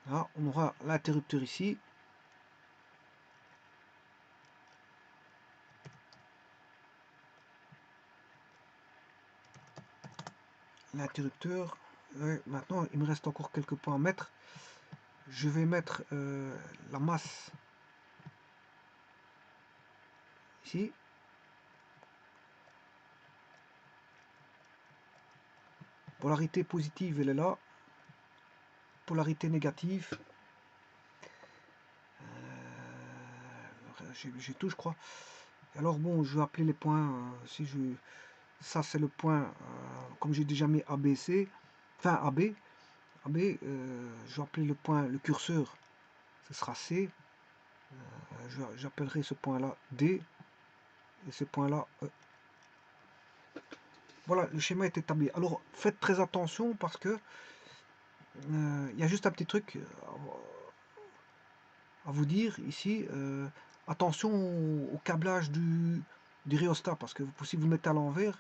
Là, on aura l'interrupteur ici. L'interrupteur. Maintenant, il me reste encore quelques points à mettre. Je vais mettre la masse ici. Polarité positive, elle est là. Polarité négative. J'ai tout, je crois. Alors bon, je vais appeler les points. Si je, ça c'est le point. Comme j'ai déjà mis ABC, enfin AB. AB, je vais appeler le point, le curseur. Ce sera C. J'appellerai ce point-là D. Et ce point-là E. Voilà, le schéma est établi. Alors faites très attention parce que il y a juste un petit truc à vous dire ici. Attention au câblage du rhéostat parce que si vous le mettez à l'envers,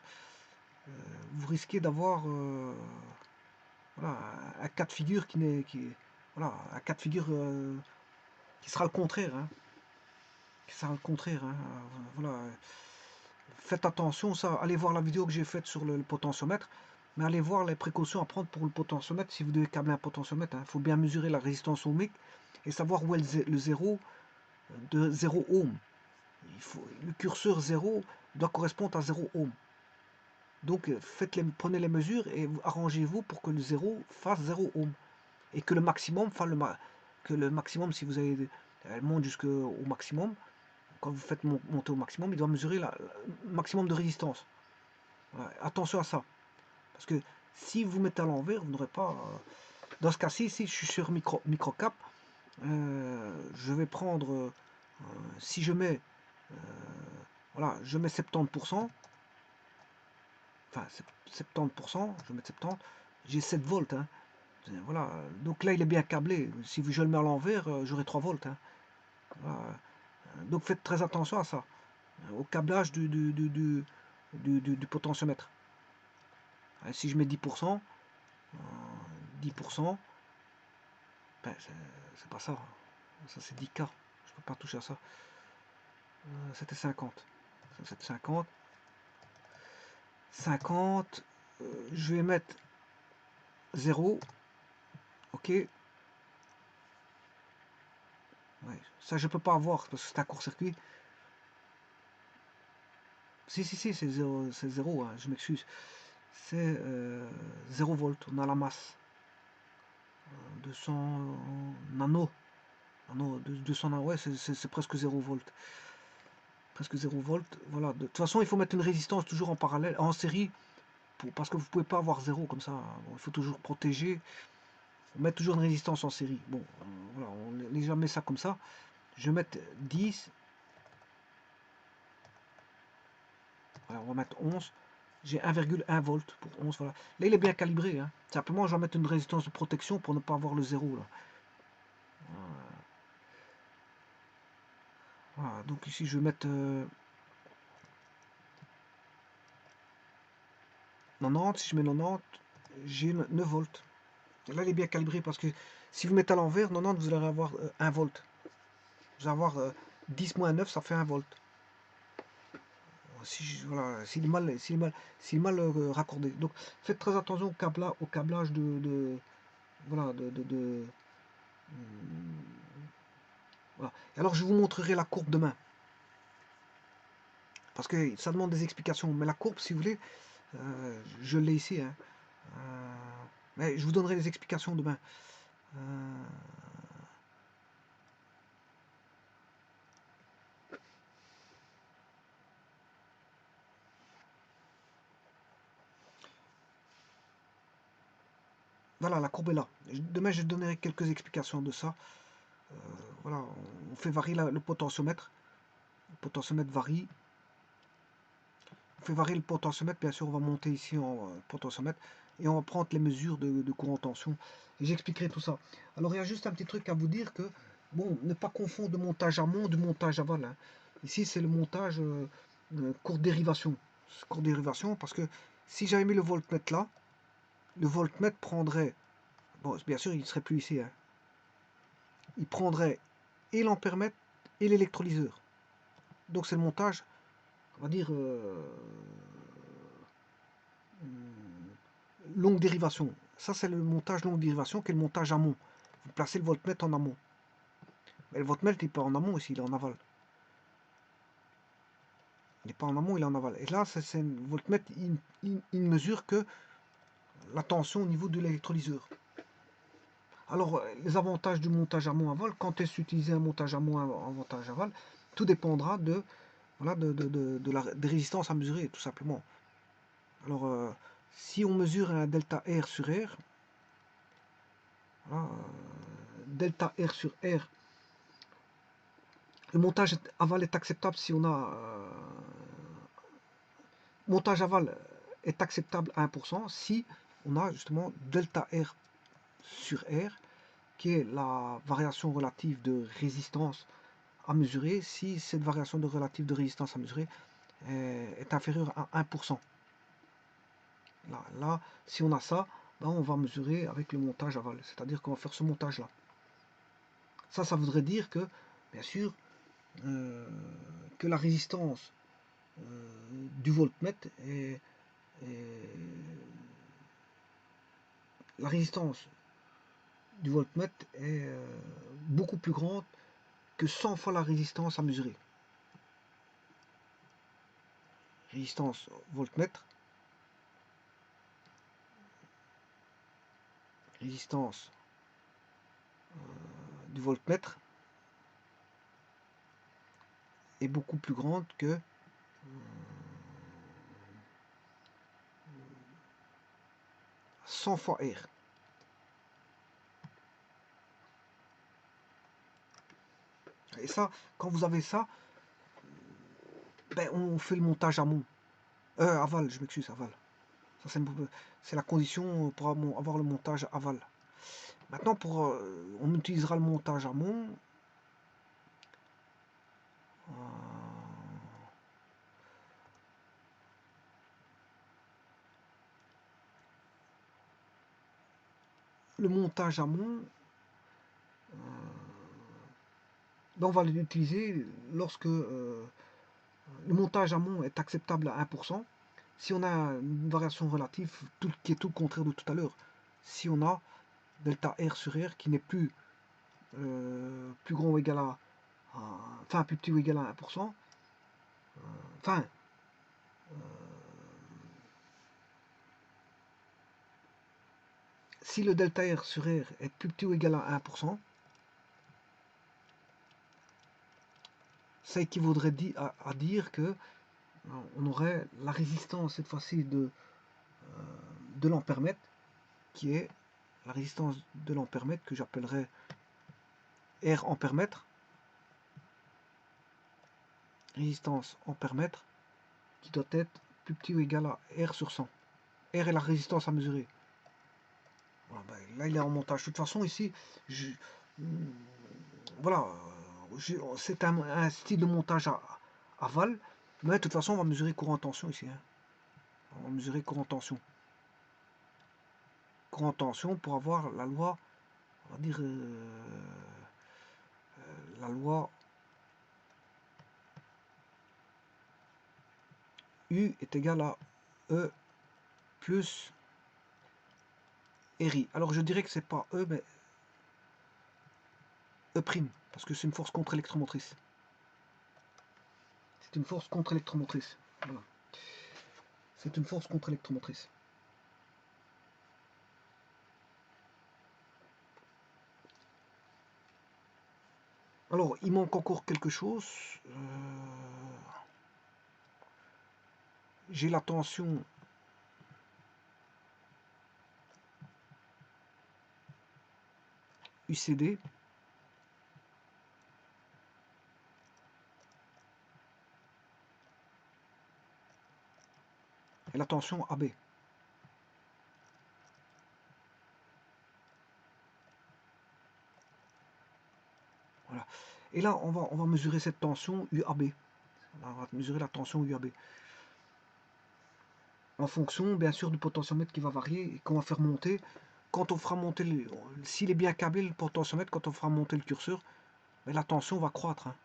vous risquez d'avoir voilà, un cas de figure voilà, un cas de figure qui sera le contraire. Hein, qui sera le contraire. Hein, voilà. Faites attention, ça. Allez voir la vidéo que j'ai faite sur le potentiomètre. Mais allez voir les précautions à prendre pour le potentiomètre si vous devez câbler un potentiomètre. Il faut bien mesurer la résistance ohmique et savoir où est le zéro de 0 ohm. Le curseur 0 doit correspondre à 0 ohm. Donc prenez les mesures et arrangez-vous pour que le 0 fasse 0 ohm. Et que le maximum, si vous avez, elle monte jusqu'au maximum, quand vous faites monter au maximum, il doit mesurer le maximum de résistance. Voilà, attention à ça. Parce que si vous mettez à l'envers, vous n'aurez pas... dans ce cas-ci, si je suis sur microcap, je vais prendre... si je mets... voilà, je mets 70%. Enfin, 70%, je vais mettre 70. J'ai 7 volts. Hein. Voilà. Donc là, il est bien câblé. Si je le mets à l'envers, j'aurai 3 volts. Hein. Voilà. Donc faites très attention à ça. Au câblage du potentiomètre. Si je mets 10%, 10%, ben, c'est pas ça. Ça c'est 10K. Je peux pas toucher à ça. C'était 50. C'était 50. 50. Je vais mettre 0. Ok. Ouais, ça je peux pas avoir parce que c'est un court-circuit. Si, c'est 0, c'est 0 hein, je m'excuse. C'est 0 volts. On a la masse. 200 nano. Nano 200 nano, ouais, c'est presque 0 volts. Presque 0 volts. Voilà. De toute façon, il faut mettre une résistance toujours en parallèle, en série, parce que vous ne pouvez pas avoir 0 comme ça. Bon, il faut toujours protéger. On met toujours une résistance en série. Bon, voilà, on ne jamais ça comme ça. Je vais mettre 10. Voilà, on va mettre 11. J'ai 1,1 volts pour 11. Voilà. Là, il est bien calibré. Hein. Simplement, je vais mettre une résistance de protection pour ne pas avoir le 0. Là. Voilà, donc ici, je vais mettre 90, si je mets 90, j'ai 9 volts. Et là, il est bien calibré parce que si vous mettez à l'envers, 90, vous allez avoir 1 volt. Vous allez avoir 10 moins 9, ça fait 1 volt. Si voilà, s'il est mal raccordé. Donc, faites très attention au câblage voilà, voilà. Et alors, je vous montrerai la courbe demain. Parce que ça demande des explications. Mais la courbe, si vous voulez, je l'ai ici. Hein. Mais je vous donnerai les explications demain. Voilà, la courbe est là. Demain, je donnerai quelques explications de ça. Voilà, on fait varier le potentiomètre. Le potentiomètre varie. On fait varier le potentiomètre. Bien sûr, on va monter ici en potentiomètre. Et on va prendre les mesures de courant tension. Et j'expliquerai tout ça. Alors, il y a juste un petit truc à vous dire que, bon, ne pas confondre de montage amont de montage aval. Hein. Ici, c'est le montage courte dérivation. Courte dérivation, parce que si j'avais mis le voltmètre là, le voltmètre prendrait, bon, bien sûr, il ne serait plus ici, hein. Il prendrait et l'ampèremètre et l'électrolyseur. Donc c'est le montage, on va dire, longue dérivation. Ça, c'est le montage longue dérivation qui est le montage amont. Vous placez le voltmètre en amont. Mais le voltmètre, il n'est pas en amont ici, il est en aval. Il n'est pas en amont, il est en aval. Et là, c'est un voltmètre, il mesure que la tension au niveau de l'électrolyseur. Alors, les avantages du montage amont-aval, quand est-ce utiliser un montage amont, un montage aval, tout dépendra de, voilà, des résistances à mesurer, tout simplement. Alors, si on mesure un delta R sur R, voilà, delta R sur R, le montage aval est acceptable si on a... montage aval est acceptable à 1% si on a justement delta R sur R, qui est la variation relative de résistance à mesurer, si cette variation de relative de résistance à mesurer est inférieure à 1%. Là, si on a ça, ben on va mesurer avec le montage aval, c'est-à-dire qu'on va faire ce montage-là. Ça voudrait dire que, bien sûr, que la résistance du voltmètre la résistance du voltmètre est beaucoup plus grande que 100 fois la résistance à mesurer. Résistance voltmètre, résistance du voltmètre est beaucoup plus grande que 100 fois R. Et ça, quand vous avez ça, ben on fait le montage amont. Aval, je m'excuse, aval. Ça, c'est la condition pour avoir le montage aval. Maintenant, on utilisera le montage amont. Le montage amont, ben on va l'utiliser lorsque le montage amont est acceptable à 1%. Si on a une variation relative qui est tout le contraire de tout à l'heure, si on a delta R sur R qui n'est plus plus grand ou égal enfin plus petit ou égal à 1%, enfin si le delta R sur R est plus petit ou égal à 1%, ça équivaudrait à dire que on aurait la résistance cette fois-ci de l'ampèremètre, qui est la résistance de l'ampèremètre que j'appellerais R ampèremètre, résistance ampèremètre, qui doit être plus petit ou égal à R sur 100. R est la résistance à mesurer. Voilà, ben, là, il est en montage. De toute façon, ici, voilà, c'est un style de montage aval, mais de toute façon, on va mesurer courant tension ici. Hein. On va mesurer courant tension. Courant tension pour avoir la loi, on va dire la loi U est égal à E plus RI. Alors je dirais que c'est pas E, mais E', parce que c'est une force contre-électromotrice. C'est une force contre-électromotrice. Voilà. C'est une force contre-électromotrice. Alors, il manque encore quelque chose. J'ai la tension UCD. Et la tension AB. Voilà. Et là, on va mesurer cette tension UAB. On va mesurer la tension UAB. En fonction, bien sûr, du potentiomètre qui va varier et qu'on va faire monter. Quand on fera monter, s'il est bien câblé, le potentiomètre, quand on fera monter le curseur, ben, la tension va croître. Hein.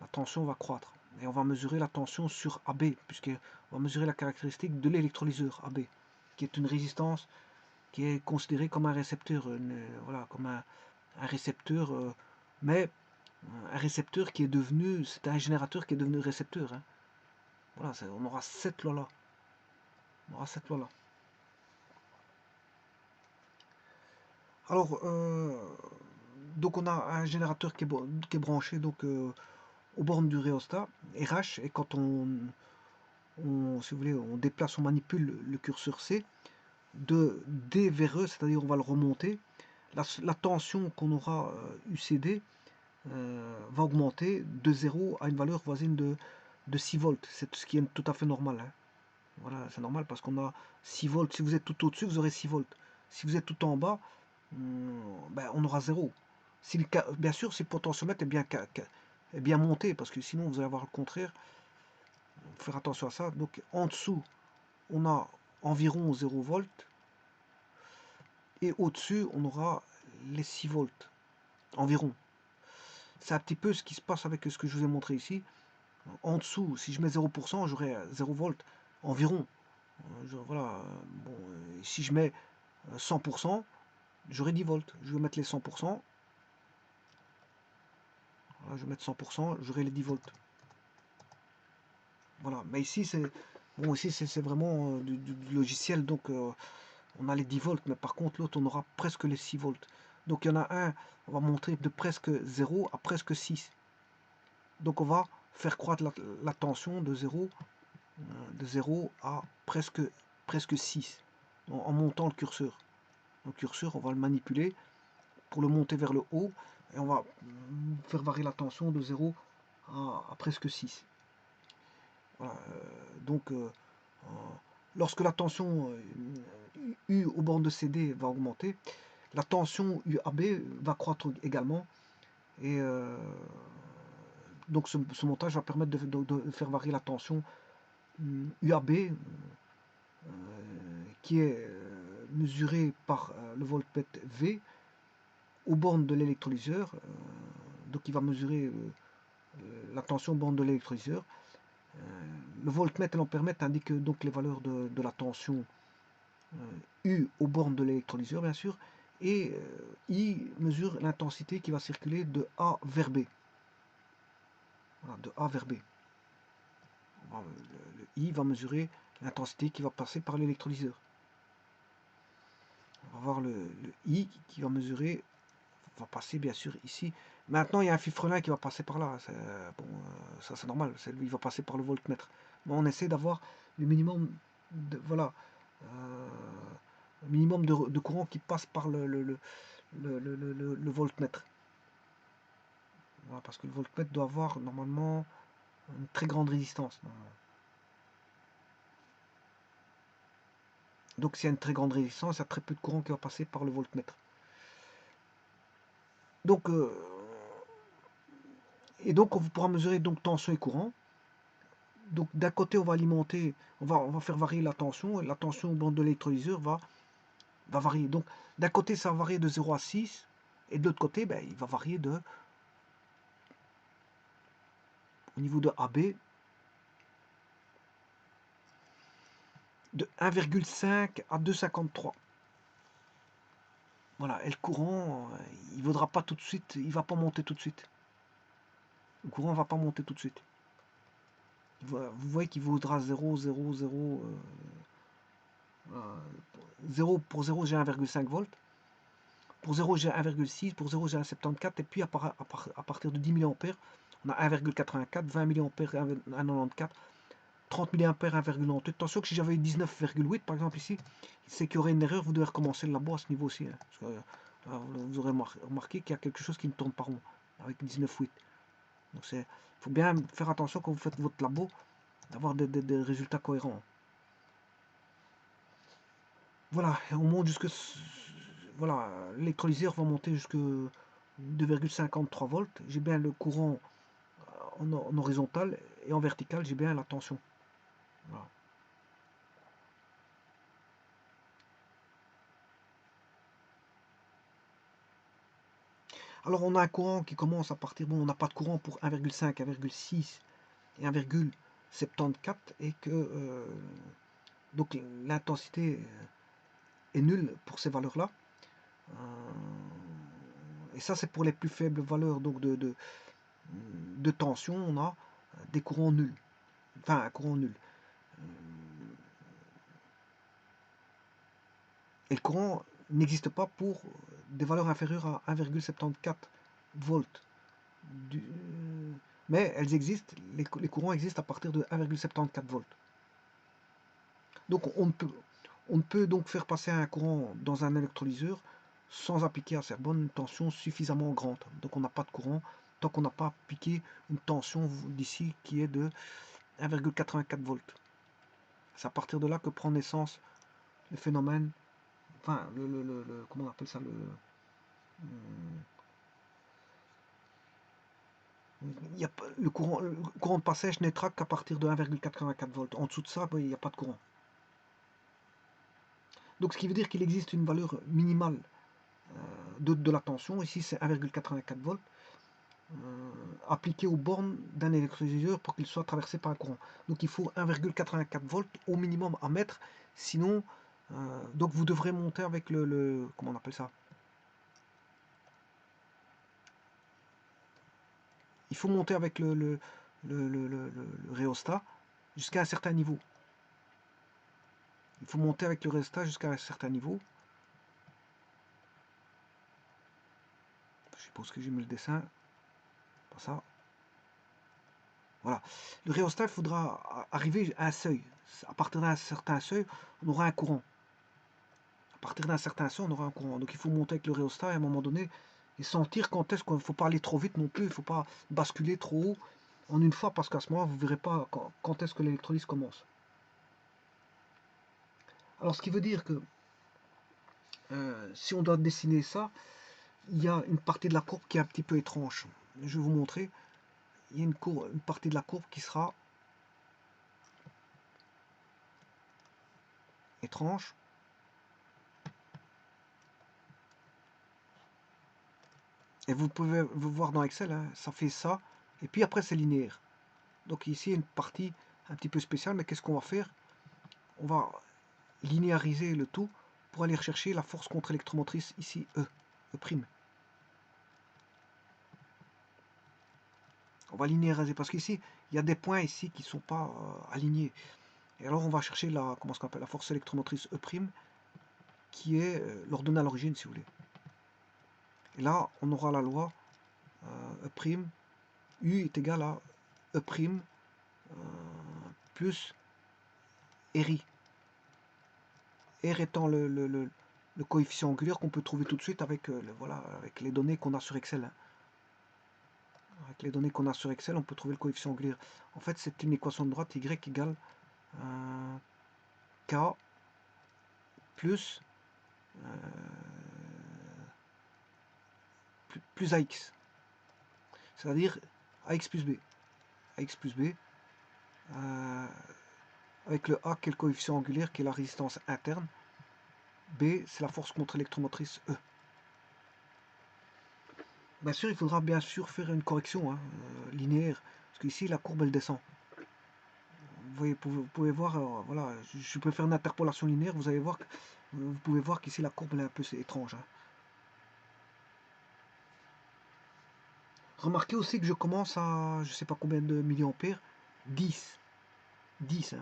La tension va croître. Et on va mesurer la tension sur AB, puisqu'on va mesurer la caractéristique de l'électrolyseur AB, qui est une résistance qui est considérée comme un récepteur, voilà, comme un récepteur, mais un récepteur qui est devenu, c'est un générateur qui est devenu récepteur. Hein. Voilà, on aura cette loi-là. On aura cette loi-là. Alors, donc on a un générateur qui est branché donc, aux bornes du rhéostat, RH, et quand si vous voulez, on déplace, on manipule le curseur C, de D vers E, c'est-à-dire on va le remonter, la tension qu'on aura UCD va augmenter de 0 à une valeur voisine de 6 volts, c'est ce qui est tout à fait normal. Hein. Voilà, c'est normal parce qu'on a 6 volts, si vous êtes tout au-dessus, vous aurez 6 volts. Si vous êtes tout en bas, ben, on aura 0. Bien sûr, si le potentiomètre est bien monté, parce que sinon vous allez avoir le contraire. Il faut faire attention à ça. Donc en dessous, on a environ 0 volts. Et au-dessus, on aura les 6 volts. Environ. C'est un petit peu ce qui se passe avec ce que je vous ai montré ici. En dessous, si je mets 0%, j'aurai 0 volts environ. Voilà. Bon, si je mets 100%, j'aurai 10 volts. Je vais mettre les 100%. Voilà, je vais mettre 100%, j'aurai les 10 volts. Voilà. Mais ici, c'est bon, ici c'est vraiment du logiciel. Donc, on a les 10 volts. Mais par contre, l'autre, on aura presque les 6 volts. Donc, il y en a un, on va monter de presque 0 à presque 6. Donc, on va faire croître la tension de 0 à presque 6 en montant le curseur. Le curseur, on va le manipuler pour le monter vers le haut et on va faire varier la tension de 0 à presque 6. Voilà, donc, lorsque la tension U aux bornes de CD va augmenter, la tension UAB va croître également et donc ce montage va permettre de faire varier la tension UAB qui est mesurée par le voltmètre V aux bornes de l'électrolyseur. Donc il va mesurer la tension aux bornes de l'électrolyseur. Le voltmètre et l'ampèremètre indiquent donc les valeurs de la tension U aux bornes de l'électrolyseur, bien sûr, et I mesure l'intensité qui va circuler de A vers B. Voilà, de A vers B. Le I va mesurer l'intensité qui va passer par l'électrolyseur. On va voir le I qui va mesurer, va passer bien sûr ici. Maintenant, il y a un fifrelin qui va passer par là. Bon, ça c'est normal, il va passer par le voltmètre. Mais on essaie d'avoir le minimum de, voilà, minimum de courant qui passe par le voltmètre. Voilà, parce que le voltmètre doit avoir normalement une très grande résistance. Donc s'il y a une très grande résistance, il y a très peu de courant qui va passer par le voltmètre. Donc, et donc on pourra mesurer donc tension et courant. Donc d'un côté, on va alimenter, on va faire varier la tension, et la tension au bande de l'électrolyseur va varier. Donc d'un côté, ça va varier de 0 à 6, et de l'autre côté, ben, il va varier au niveau de AB, de 1,5 à 2,53. Voilà, et le courant, il ne vaudra pas tout de suite, il ne va pas monter tout de suite. Le courant ne va pas monter tout de suite. Vous voyez qu'il vaudra 0, 0, 0, 0 pour 0, j'ai 1,5 volts. Pour 0, j'ai 1,6, pour 0, j'ai 1,74, et puis à partir de 10 mA, on a 1,84, 20 mA, 1,94, 30 mA, 1,98. Attention que si j'avais eu 19,8 par exemple ici, c'est qu'il y aurait une erreur, vous devez recommencer le labo à ce niveau aussi. Hein, parce que, vous aurez remarqué qu'il y a quelque chose qui ne tourne pas rond avec 19,8. Donc il faut bien faire attention quand vous faites votre labo, d'avoir des résultats cohérents. Voilà, on monte jusque... Voilà, l'électrolyseur va monter jusque 2,53 volts. J'ai bien le courant en horizontal, et en vertical, j'ai bien la tension. Voilà. Alors on a un courant qui commence à partir... Bon, on n'a pas de courant pour 1,5, 1,6 et 1,74, et que... donc l'intensité est nulle pour ces valeurs-là. Et ça, c'est pour les plus faibles valeurs donc de tension, on a des courants nuls. Enfin, un courant nul. Et le courant n'existe pas pour des valeurs inférieures à 1,74 volts. Mais elles existent, les courants existent à partir de 1,74 volts. Donc on ne peut donc faire passer un courant dans un électrolyseur sans appliquer à cette bonne une tension suffisamment grande. Donc on n'a pas de courant tant qu'on n'a pas appliqué une tension d'ici qui est de 1,84 volts. C'est à partir de là que prend naissance le phénomène, enfin comment on appelle ça, le courant de passage naîtra qu'à partir de 1,84 volts. En dessous de ça, il n'y a pas de courant. Donc ce qui veut dire qu'il existe une valeur minimale de la tension. Ici c'est 1,84 volts appliqué aux bornes d'un électrolyseur pour qu'il soit traversé par un courant. Donc il faut 1,84 volts au minimum à mettre, sinon donc vous devrez monter avec comment on appelle ça, il faut monter avec le rhéostat jusqu'à un certain niveau. Il faut monter avec le rhéostat jusqu'à un certain niveau. Je suppose que j'ai mis le dessin. Pas ça. Voilà. Le rhéostat, il faudra arriver à un seuil. À partir d'un certain seuil, on aura un courant. À partir d'un certain seuil, on aura un courant. Donc il faut monter avec le rhéostat et à un moment donné, et sentir quand est-ce qu'il ne faut pas aller trop vite non plus. Il ne faut pas basculer trop haut en une fois, parce qu'à ce moment-là, vous ne verrez pas quand est-ce que l'électrolyse commence. Alors ce qui veut dire que si on doit dessiner ça, il y a une partie de la courbe qui est un petit peu étrange. Je vais vous montrer. Il y a une partie de la courbe qui sera étrange. Et vous pouvez vous voir dans Excel, hein, ça fait ça. Et puis après, c'est linéaire. Donc ici, il y a une partie un petit peu spéciale. Mais qu'est-ce qu'on va faire? On va linéariser le tout pour aller rechercher la force contre-électromotrice ici, E'. On va linéariser parce qu'ici, il y a des points ici qui ne sont pas alignés. Et alors, on va chercher comment on appelle, la force électromotrice E', qui est l'ordonnée à l'origine, si vous voulez. Et là, on aura la loi E', U est égal à E' plus RI. R étant le coefficient angulaire qu'on peut trouver tout de suite avec, voilà, avec les données qu'on a sur Excel. Hein. Avec les données qu'on a sur Excel, on peut trouver le coefficient angulaire. En fait, c'est une équation de droite, Y égale K plus, plus AX. C'est-à-dire AX plus B. AX plus B. avec le A qui est le coefficient angulaire, qui est la résistance interne. B, c'est la force contre-électromotrice E. Bien sûr, il faudra bien sûr faire une correction linéaire, parce qu'ici, la courbe, elle descend. Vous pouvez voir, voilà, je peux faire une interpolation linéaire, vous pouvez voir qu'ici, la courbe, elle est un peu étrange. Remarquez aussi que je commence à, je sais pas combien de milliampères, 10. 10,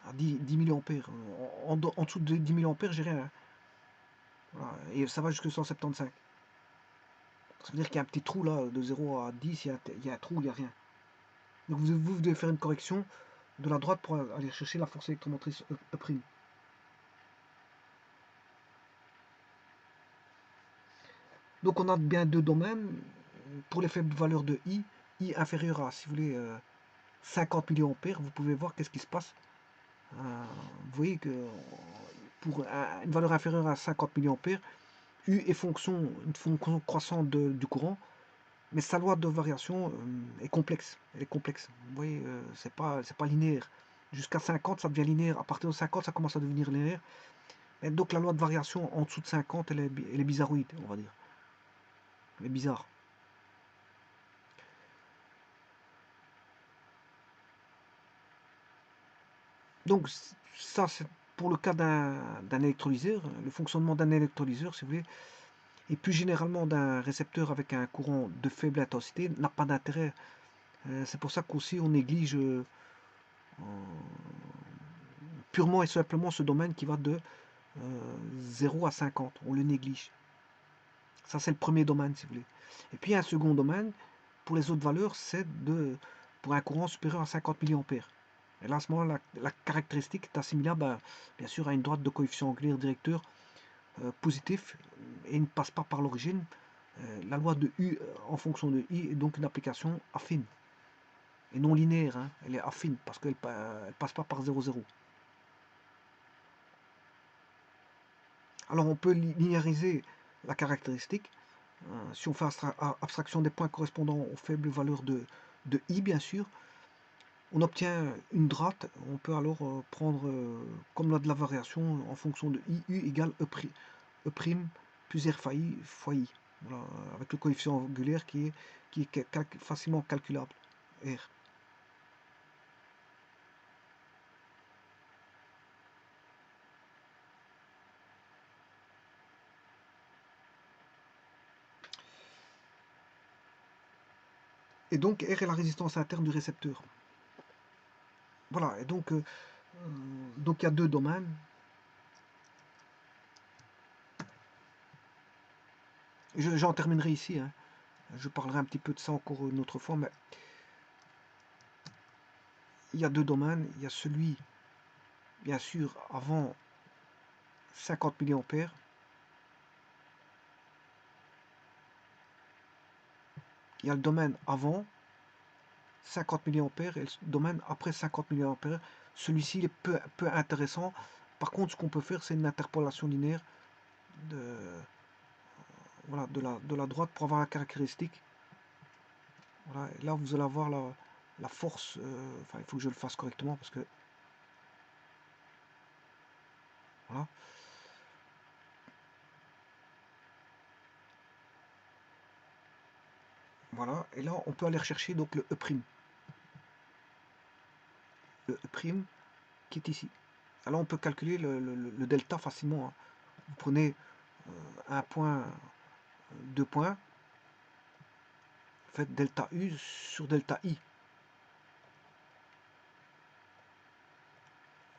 à 10 milliampères. En dessous de 10 milliampères, j'ai rien. Voilà. Et ça va jusqu'à 175. Ça veut dire qu'il y a un petit trou là, de 0 à 10, il y a un trou, il n'y a rien. Donc vous devez faire une correction de la droite pour aller chercher la force électromotrice E'. Donc on a bien deux domaines. Pour les faibles valeurs de I inférieur à, si vous voulez, 50 milliampères, vous pouvez voir qu'est-ce qui se passe. Vous voyez que pour une valeur inférieure à 50 milliampères, U est une fonction croissante du courant, mais sa loi de variation est complexe. Elle est complexe. Vous voyez, c'est pas linéaire. Jusqu'à 50, ça devient linéaire. À partir de 50, ça commence à devenir linéaire. Et donc la loi de variation en dessous de 50, elle est bizarroïde, on va dire. Elle est bizarre. Donc ça, c'est pour le cas d'un électrolyseur, le fonctionnement d'un électrolyseur, si vous voulez, et plus généralement d'un récepteur avec un courant de faible intensité, n'a pas d'intérêt. C'est pour ça qu'aussi on néglige purement et simplement ce domaine qui va de 0 à 50. On le néglige. Ça, c'est le premier domaine, si vous voulez. Et puis, un second domaine, pour les autres valeurs, c'est pour un courant supérieur à 50 milliampères. Et là, à ce moment-là, la caractéristique est assimilable, bien sûr, à une droite de coefficient angulaire directeur positif et ne passe pas par l'origine. La loi de U en fonction de I est donc une application affine et non linéaire. Elle est affine parce qu'elle ne passe pas par 0,0. Alors, on peut linéariser la caractéristique. Si on fait abstraction des points correspondant aux faibles valeurs de I, bien sûr, on obtient une droite. On peut alors prendre comme loi de la variation en fonction de I, U égale E', plus R fois I. Voilà, avec le coefficient angulaire qui est facilement calculable, R. Et donc R est la résistance interne du récepteur. Voilà, et donc il y a deux domaines. J'en terminerai ici. Je parlerai un petit peu de ça encore une autre fois, mais il y a deux domaines. Il y a celui, bien sûr, avant 50 milliampères. Il y a le domaine avant 50 milliampères et le domaine après 50 milliampères. Celui-ci est peu intéressant. Par contre, ce qu'on peut faire, c'est une interpolation linéaire voilà, de la droite pour avoir la caractéristique. Voilà, et là, vous allez avoir la force. Enfin, il faut que je le fasse correctement parce que. Voilà. Voilà, et là, on peut aller rechercher donc le E'. Le E' qui est ici. Alors, on peut calculer le delta facilement. Vous prenez un point, deux points, faites delta U sur delta I.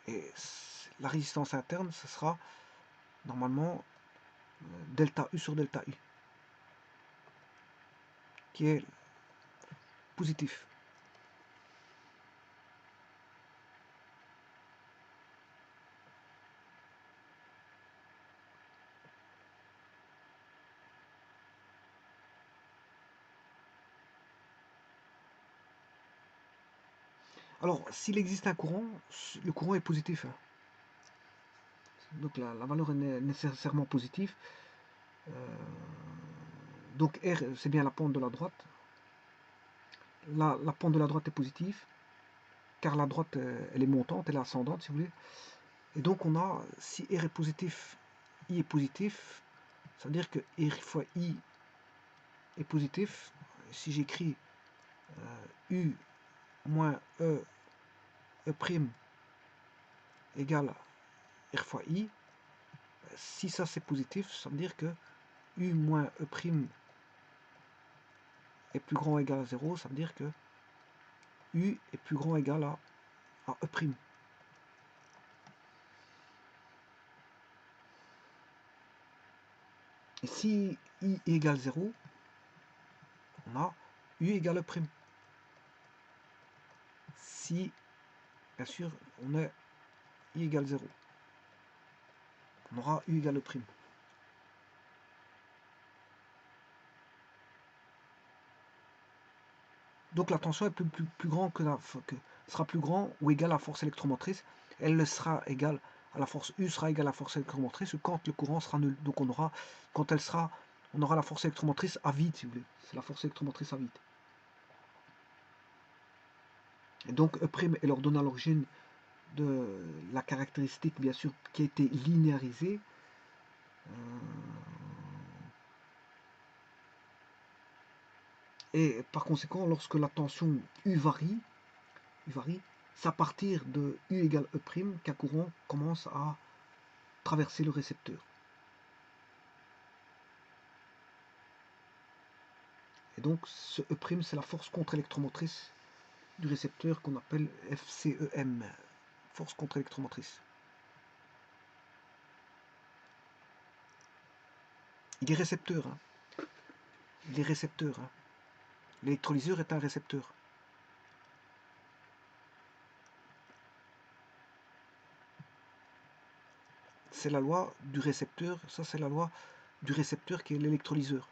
Et la résistance interne, ce sera normalement delta U sur delta I, qui est positif. Alors, s'il existe un courant, le courant est positif. Donc la valeur est nécessairement positive. Donc R, c'est bien la pente de la droite. La pente de la droite est positive. car la droite, elle est montante, elle est ascendante, si vous voulez. Et donc, on a, si R est positif, I est positif, ça veut dire que R fois I est positif. Si j'écris U moins E prime égale R fois I, si ça c'est positif, ça veut dire que U moins E prime est plus grand ou égal à 0, ça veut dire que U est plus grand ou égal à E prime. Et si I égale 0, on a U égale E prime. Si, bien sûr, on a I égale 0, on aura U égale E prime. Donc la tension est plus grande sera plus grand ou égal à la force électromotrice. Elle ne sera égale à la force U sera égale à la force électromotrice quand le courant sera nul. Donc on aura la force électromotrice à vide, si vous voulez. C'est la force électromotrice à vide. Et donc E' est l'ordonnée à l'origine de la caractéristique, bien sûr, qui a été linéarisée. Et par conséquent, lorsque la tension U varie, c'est à partir de U égale E' qu'un courant commence à traverser le récepteur. Et donc ce E', c'est la force contre-électromotrice du récepteur qu'on appelle FCEM, force contre-électromotrice. Il est récepteur. Hein. Il est récepteur. Hein. L'électrolyseur est un récepteur. C'est la loi du récepteur. Ça, c'est la loi du récepteur qui est l'électrolyseur.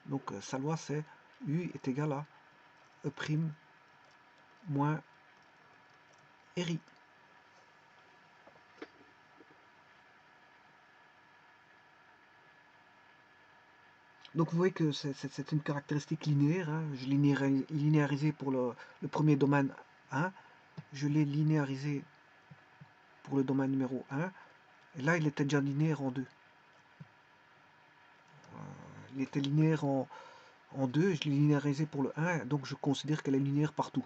Donc sa loi, c'est U est égal à E' moins RI. Donc vous voyez que c'est une caractéristique linéaire. Hein. Je l'ai linéarisé pour le premier domaine 1. Je l'ai linéarisé pour le domaine numéro 1. Et là, il était déjà linéaire en 2. Il était linéaire en 2. Je l'ai linéarisé pour le 1. Donc je considère qu'elle est linéaire partout.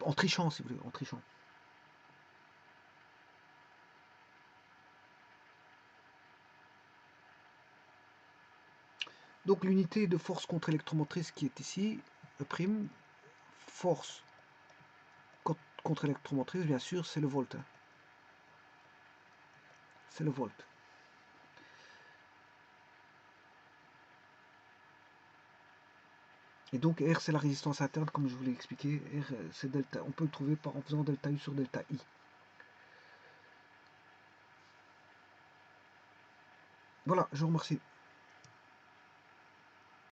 En trichant, si vous voulez. En trichant. Donc l'unité de force contre-électromotrice qui est ici, E', force contre-électromotrice, bien sûr, c'est le volt. Hein. C'est le volt. Et donc R, c'est la résistance interne, comme je vous l'ai expliqué. R, c'est delta. On peut le trouver en faisant delta U sur delta I. Voilà, je vous remercie.